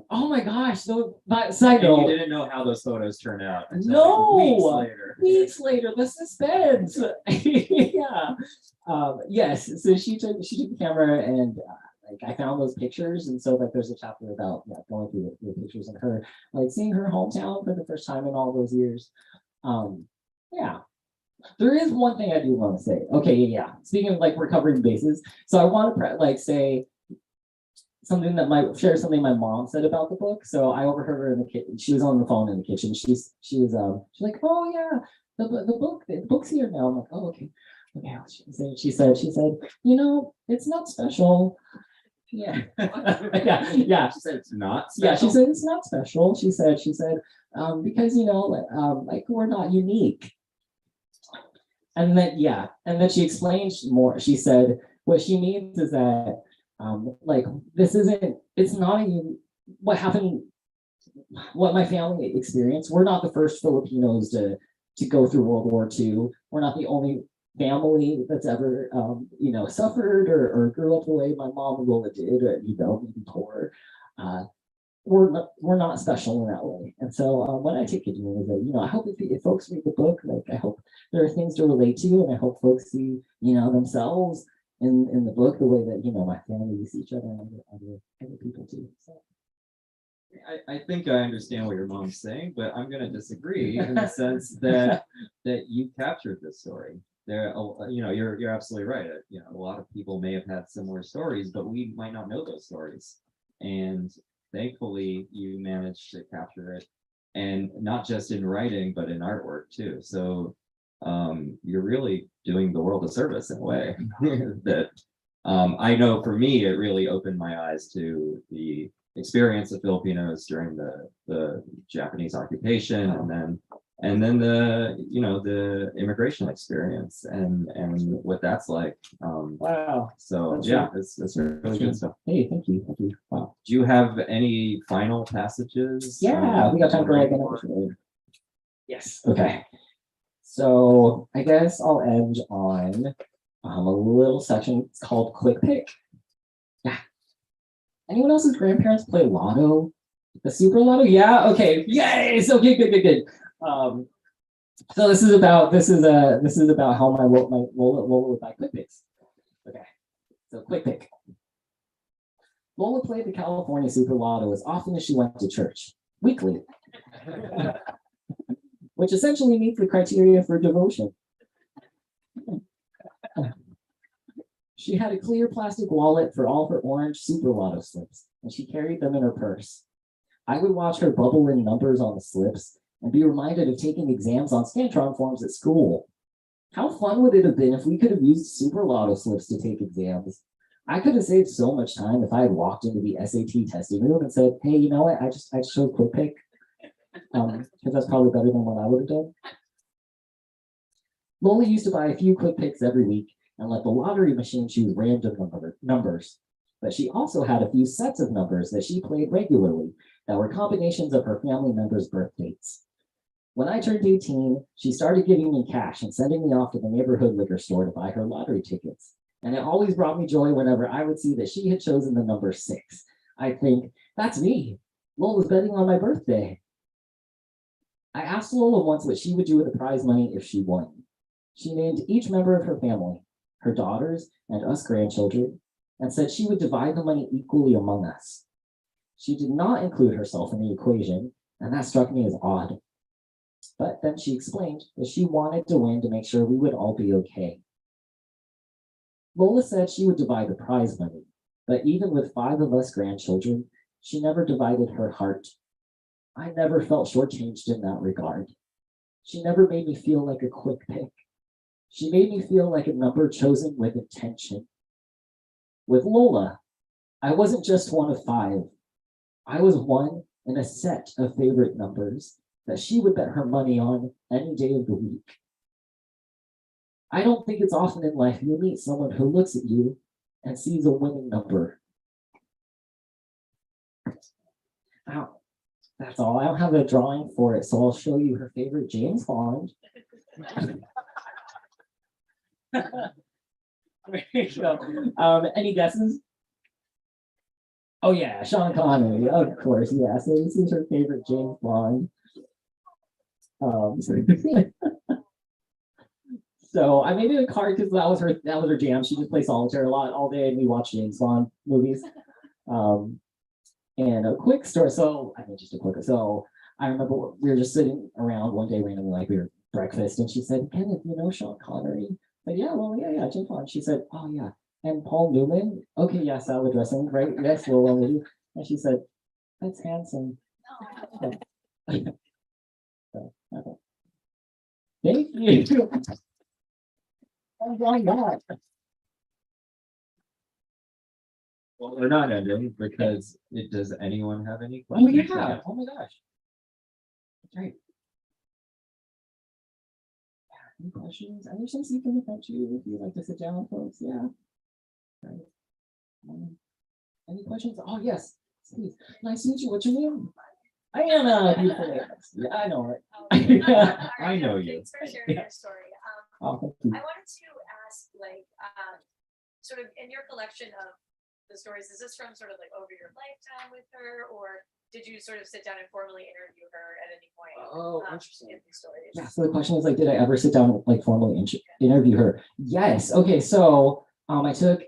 oh my gosh! So, but side note,
you didn't know how those photos turned out until
no,
like
weeks later, the suspense. Yeah. Yes. So she took the camera, and like I found those pictures, and so like there's a chapter about going through the pictures and her like seeing her hometown for the first time in all those years. Yeah. There is one thing I do want to say. Okay, yeah. Speaking of like recovering bases, so I want to say something that share something my mom said about the book. So I overheard her in the kitchen. She was on the phone in the kitchen. She's like, oh yeah, the book's here now. I'm like, oh okay. She said, it's not special. Yeah. yeah.
She said it's not
special. Yeah, she said it's not special. She said, because like we're not unique. And then she explained more. She said what she means is that like what my family experienced. We're not the first Filipinos to go through World War II. We're not the only family that's ever suffered or grew up the way my mom and Lola did, or maybe poor. We're not special in that way. And so what I take it to mean is that, I hope if folks read the book, like I hope there are things to relate to, and I hope folks see, themselves in the book the way that, my family sees each other and other people too. So.
I think I understand what your mom's saying, but I'm going to disagree in the sense that you captured this story. You're absolutely right. A lot of people may have had similar stories, but we might not know those stories. And thankfully, you managed to capture it, and not just in writing, but in artwork too. So you're really doing the world a service in a way that I know for me, it really opened my eyes to the experience of Filipinos during the Japanese occupation, and then the immigration experience and what that's like.
Wow.
So
that's
it's really good stuff.
Hey, thank you. Wow.
Do you have any final passages?
Yeah, we got time for like another. Yes. Okay. So I guess I'll end on a little section. It's called Quick Pick. Yeah. Anyone else's grandparents play Lotto? The Super Lotto? Yeah. Okay. Yes. Okay. Good. So this is about how my Lola would buy Quick Picks. Okay. So Quick Pick. Lola played the California Super Lotto as often as she went to church. Weekly, which essentially meets the criteria for devotion. She had a clear plastic wallet for all her orange Super Lotto slips, and she carried them in her purse. I would watch her bubble in numbers on the slips and be reminded of taking exams on Scantron forms at school. How fun would it have been if we could have used Super Lotto slips to take exams? I could have saved so much time if I had walked into the SAT testing room and said, hey, you know what? I just showed quick pick. Because that's probably better than what I would have done. Lola used to buy a few quick picks every week and let the lottery machine choose random numbers. But she also had a few sets of numbers that she played regularly that were combinations of her family members' birth dates. When I turned 18, she started giving me cash and sending me off to the neighborhood liquor store to buy her lottery tickets. And it always brought me joy whenever I would see that she had chosen the number 6. I'd think, that's me. Lola's betting on my birthday. I asked Lola once what she would do with the prize money if she won. She named each member of her family, her daughters and us grandchildren, and said she would divide the money equally among us. She did not include herself in the equation, and that struck me as odd. But then she explained that she wanted to win to make sure we would all be okay. Lola said she would divide the prize money, but even with 5 of us grandchildren, she never divided her heart. I never felt shortchanged in that regard. She never made me feel like a quick pick. She made me feel like a number chosen with intention. With Lola, I wasn't just one of 5. I was one in a set of favorite numbers that she would bet her money on any day of the week. I don't think it's often in life you meet someone who looks at you and sees a winning number. Now, that's all. I don't have a drawing for it, so I'll show you her favorite James Bond. Any guesses? Oh yeah, Sean Connery, of course, yeah. So this is her favorite James Bond. So I made it a card because that was her jam. She just plays solitaire a lot all day, and we watch James Bond movies. And a quick story. So I mean, just a quick. So I remember we were just sitting around one day randomly, like we were breakfast, and she said, "Kenneth, you know Sean Connery?" But yeah, well, yeah, James Bond. She said, "Oh yeah." And Paul Newman, okay, yeah, salad dressing, right? Yes, well, and she said, "That's handsome." So, okay. Thank you. Oh, why not?
Well, we're not ending because does anyone have any
Oh
questions?
yeah. Oh my gosh. That's right. Yeah, any questions? Are there some seats in the front too if you'd like to sit down, folks? Yeah. Right. Any questions? Oh yes, please. Nice to meet you. What's your name? I am beautiful. Yeah, I know it.
I know you.
Thanks for sharing your story.
Oh, thank you.
I wanted to ask, like, sort of in your collection of the stories, is this from sort of like over your lifetime with her, or did you sort of sit down and formally interview her at any point?
Oh, interesting.
In these stories?
Yeah, so the question is like, did I ever sit down and like formally interview her? Yes. Okay, so I took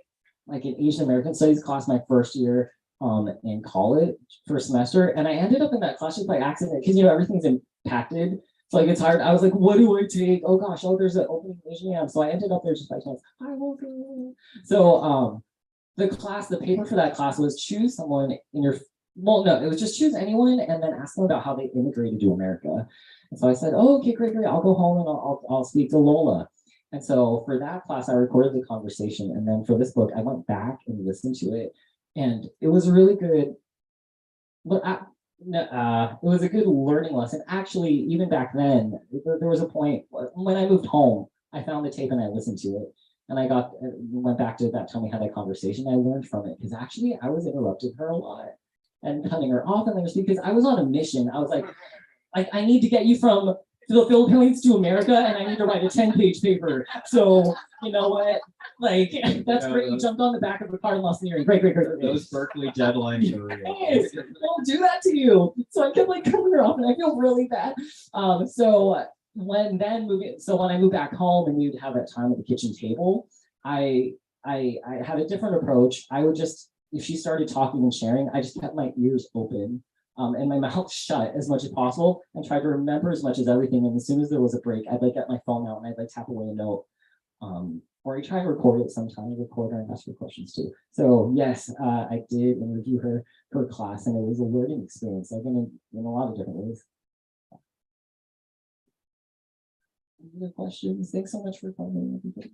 like an Asian American Studies class my first year in college, first semester, and I ended up in that class just by accident because everything's impacted. So like it's hard. I was like, what do I take? Oh gosh, there's an opening Asian. So I ended up there just by chance. So the paper for that class was choose someone in your, well, no, it was just choose anyone and then ask them about how they immigrated to America. And so I said, oh, okay, great. I'll go home and I'll speak to Lola. And so for that class, I recorded the conversation. And then for this book, I went back and listened to it. And it was really good. But it was a good learning lesson. Actually, even back then, there was a point when I moved home, I found the tape and I listened to it. And I went back to that, tell me how that conversation, I learned from it. Because actually, I was interrupting her a lot and cutting her off. And there was because I was on a mission. I was like, I need to get you from the Philippines to America, and I need to write a 10-page paper. So, you know what? Like, that's great. You jumped on the back of the car and lost the earring. Great.
Those Berkeley deadlines are real.
Yes, they'll do that to you. So I kept like cutting her off, and I feel really bad. So when I moved back home and we would have that time at the kitchen table, I had a different approach. I would just, if she started talking and sharing, I just kept my ears open. and my mouth shut as much as possible and tried to remember as much as everything. And as soon as there was a break, I'd like get my phone out and I'd like tap away a note. Or I try and record it sometimes, record her and ask her questions too. So yes, I did interview her for class, and it was a learning experience, like in a lot of different ways. Any other questions? Thanks so much for coming, everybody.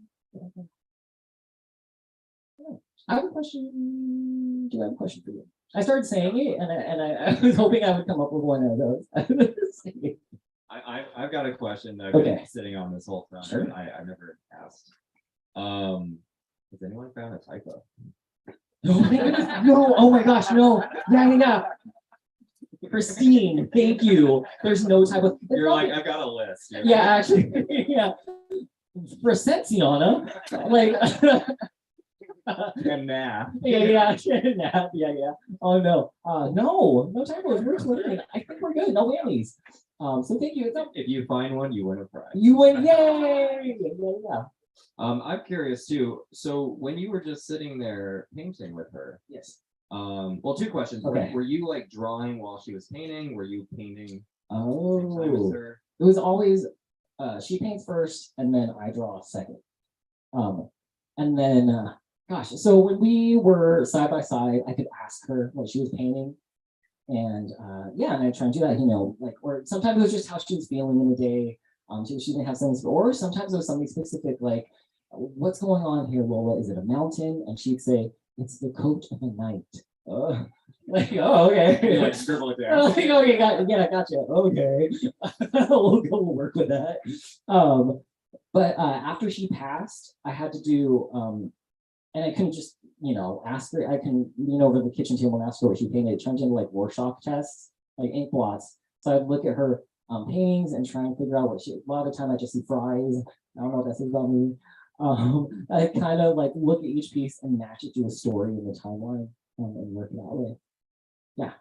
I have a question. Do I have a question for you? I started saying it, and I was hoping I would come up with one of those.
I've got a question that I've
Okay.
been sitting on this whole time.
Sure.
I've never asked. Has anyone found a typo?
No, oh my gosh, no. Yeah. Christine, thank you. There's no type of.
You're like, I've got a list.
Yeah, actually, yeah. Crescenciana, like.
And math.
Yeah. Oh no, no typos. We're clearing. I think we're good. No whammies. So thank you.
If you find one, you win a prize.
You win, yay! Yeah.
I'm curious too. So when you were just sitting there painting with her,
Yes.
well, two questions.
Okay.
Were you like drawing while she was painting? Were you painting at the same time
Oh,
as her?
it was always she paints first, and then I draw second. And then gosh, so when we were side by side, I could ask her what she was painting, and and I try and do that, like, or sometimes it was just how she was feeling in the day. She didn't have something, or sometimes it was something specific, like, what's going on here, Lola? Is it a mountain? And she'd say, it's the coat of a knight. Like, oh, okay.
You like scribble it down.
Like, okay, gotcha. Okay. we'll work with that. But after she passed, I had to do, and I couldn't just, ask her. I can lean over the kitchen table and ask her what she painted. It turned into like Rorschach tests, like ink blots. So I'd look at her paintings and try and figure out what she. A lot of the time, I just see fries. I don't know what that says about me. I kind of like look at each piece and match it to a story in the timeline and work it that way. Yeah.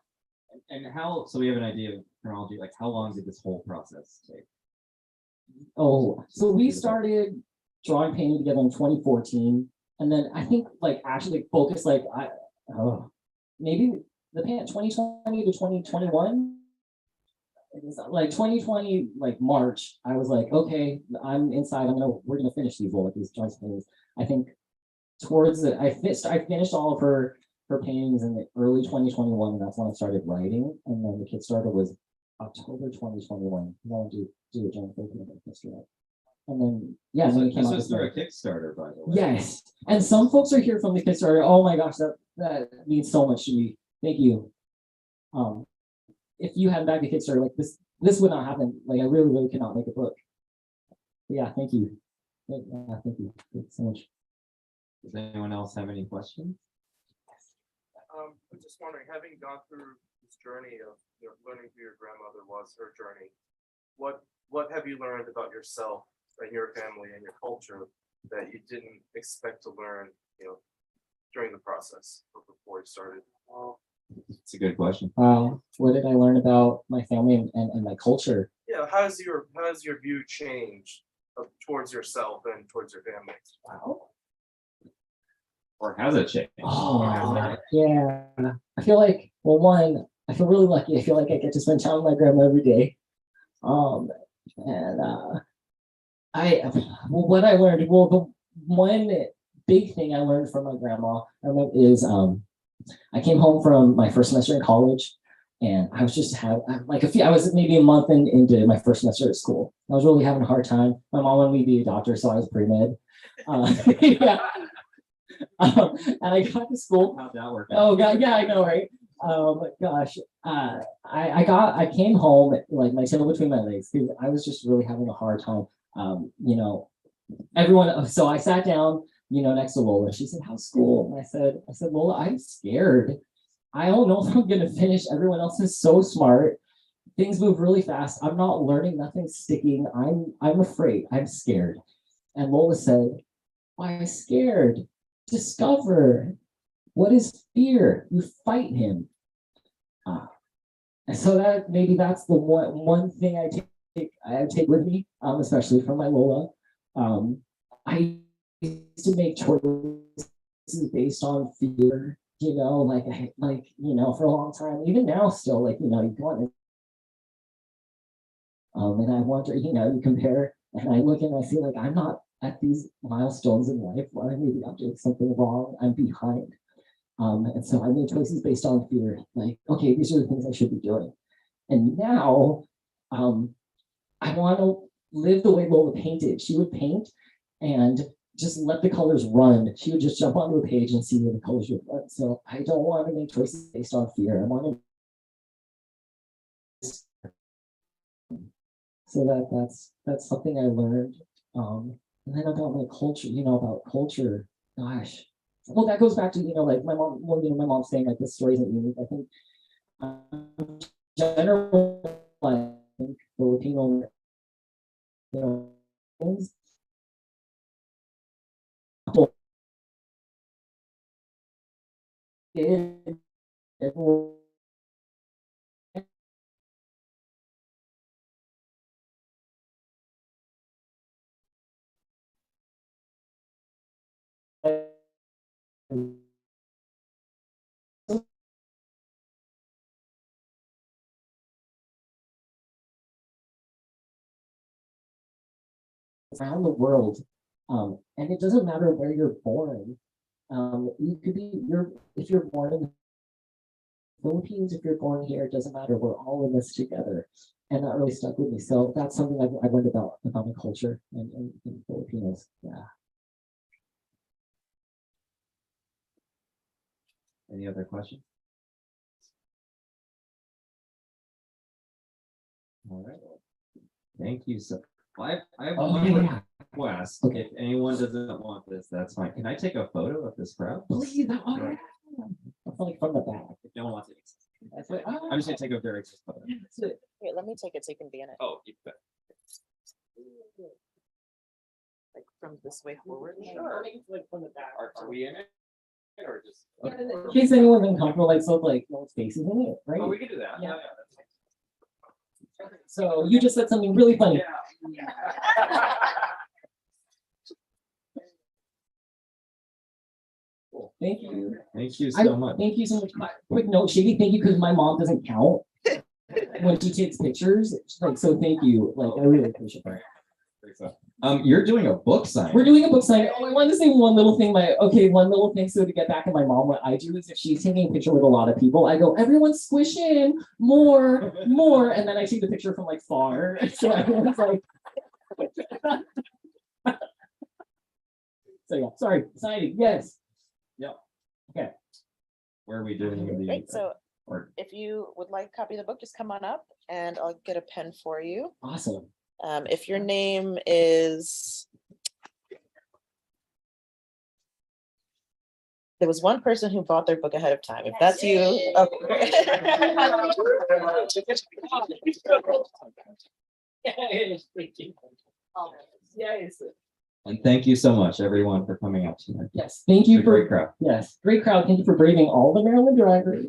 And how? So we have an idea of chronology. Like, how long did this whole process take?
Oh, so we started drawing painting together in 2014, and then I think like actually focus like maybe the paint 2020 to 2021. Like 2020, like March, I was like, okay, I'm inside. We're gonna finish these joint paintings. I think towards the I finished all of her paintings in the early 2021, and that's when I started writing. And then the Kickstarter was October 2021. I want to do a joint painting about Kickstarter. And then and then it came
This
out
was
with
through a Kickstarter, by the way.
yes, and some folks are here from the Kickstarter. Oh my gosh, that means so much to me. Thank you. If you hadn't backed the Kickstarter, like this would not happen. Like I really could not make a book. But yeah, thank you. Thank you. Thanks so much.
Does anyone else have any questions?
I'm just wondering, having gone through this journey of learning who your grandmother was, her journey, what have you learned about yourself and your family and your culture that you didn't expect to learn, during the process or before you started?
It's a good question.
What did I learn about my family and my culture?
Yeah, how's your view changed towards yourself and towards your family?
Wow.
Or has it changed?
Oh, yeah. I feel like, well, one, I feel really lucky. I feel like I get to spend time with my grandma every day. What I learned, well, the one big thing I learned from my grandma is I came home from my first semester in college, and I was just I was maybe a month into my first semester at school. I was really having a hard time. My mom wanted me to be a doctor, so I was pre-med. Yeah. And I got to school.
How'd that work out?
Oh god, yeah, I know, right? Gosh, I came home like my tail between my legs because I was just really having a hard time. Everyone. So I sat down, next to Lola. She said, "How's school?" And I said, "Lola, I'm scared. I don't know if I'm gonna finish. Everyone else is so smart. Things move really fast. I'm not learning. Nothing's sticking. I'm afraid. I'm scared." And Lola said, "Why scared? Discover. What is fear? You fight him." And so that's the one thing I take with me, especially from my Lola. I used to make choices based on fear you know, like for a long time, even now still, like, you go on. And I wonder, you compare, and I look and I see like I'm not at these milestones in life where maybe I'm doing something wrong, I'm behind. And so I made choices based on fear, like, okay, these are the things I should be doing. And now I want to live the way Lola painted. She would paint and just let the colors run. She would just jump onto a page and see where the colors would run. So I don't want to make choices based on fear. I want to. So that's something I learned. And then about my culture, about culture, gosh. Well, that goes back to, like my mom, my mom's saying like this story isn't unique. I think general, I think Filipino, things. Around the world, and it doesn't matter where you're born. You could be if you're born in the Philippines, if you're born here, it doesn't matter. We're all in this together, and that really stuck with me. So that's something I've learned about my culture and Filipinos. Yeah.
Any other questions? All right. Thank you. So I have one request.
Okay.
If anyone doesn't want this, that's fine. Can I take a photo of this crowd?
Please, I feel like from the back.
If no one wants it,
That's it.
I'm just gonna take a very quick photo.
That's it.
Here, let me take it so you can be in it,
Oh, you bet.
like from this way forward.
Like from the back.
Are we in it? Or just?
In case anyone's uncomfortable, like so, like no faces in it, right?
Oh, we can do that.
Yeah.
That's fine.
So you just said something really funny. Cool. Thank you.
Thank you so much.
Thank you so much. Quick note, Shady, thank you, because my mom doesn't count when she takes pictures. Like, so thank you. Like, I really appreciate that.
You're doing a book signing.
We're doing a book signing. Oh, I wanted to say one little thing. One little thing. So to get back at my mom, what I do is if she's taking a picture with a lot of people, I go, everyone squish in more, and then I take the picture from like far. So everyone's like. So yeah, sorry, signing. Yes.
Yep.
Okay.
Where are we doing the?
Great, so
Or
if you would like a copy of the book, just come on up and I'll get a pen for you.
Awesome.
If your name is. There was one person who bought their book ahead of time. If that's you, okay.
Yes.
and thank you so much, everyone, for coming out tonight.
Yes. Thank you
It's a great
for
crowd.
yes, great crowd. Thank you for braving all the Maryland drivers.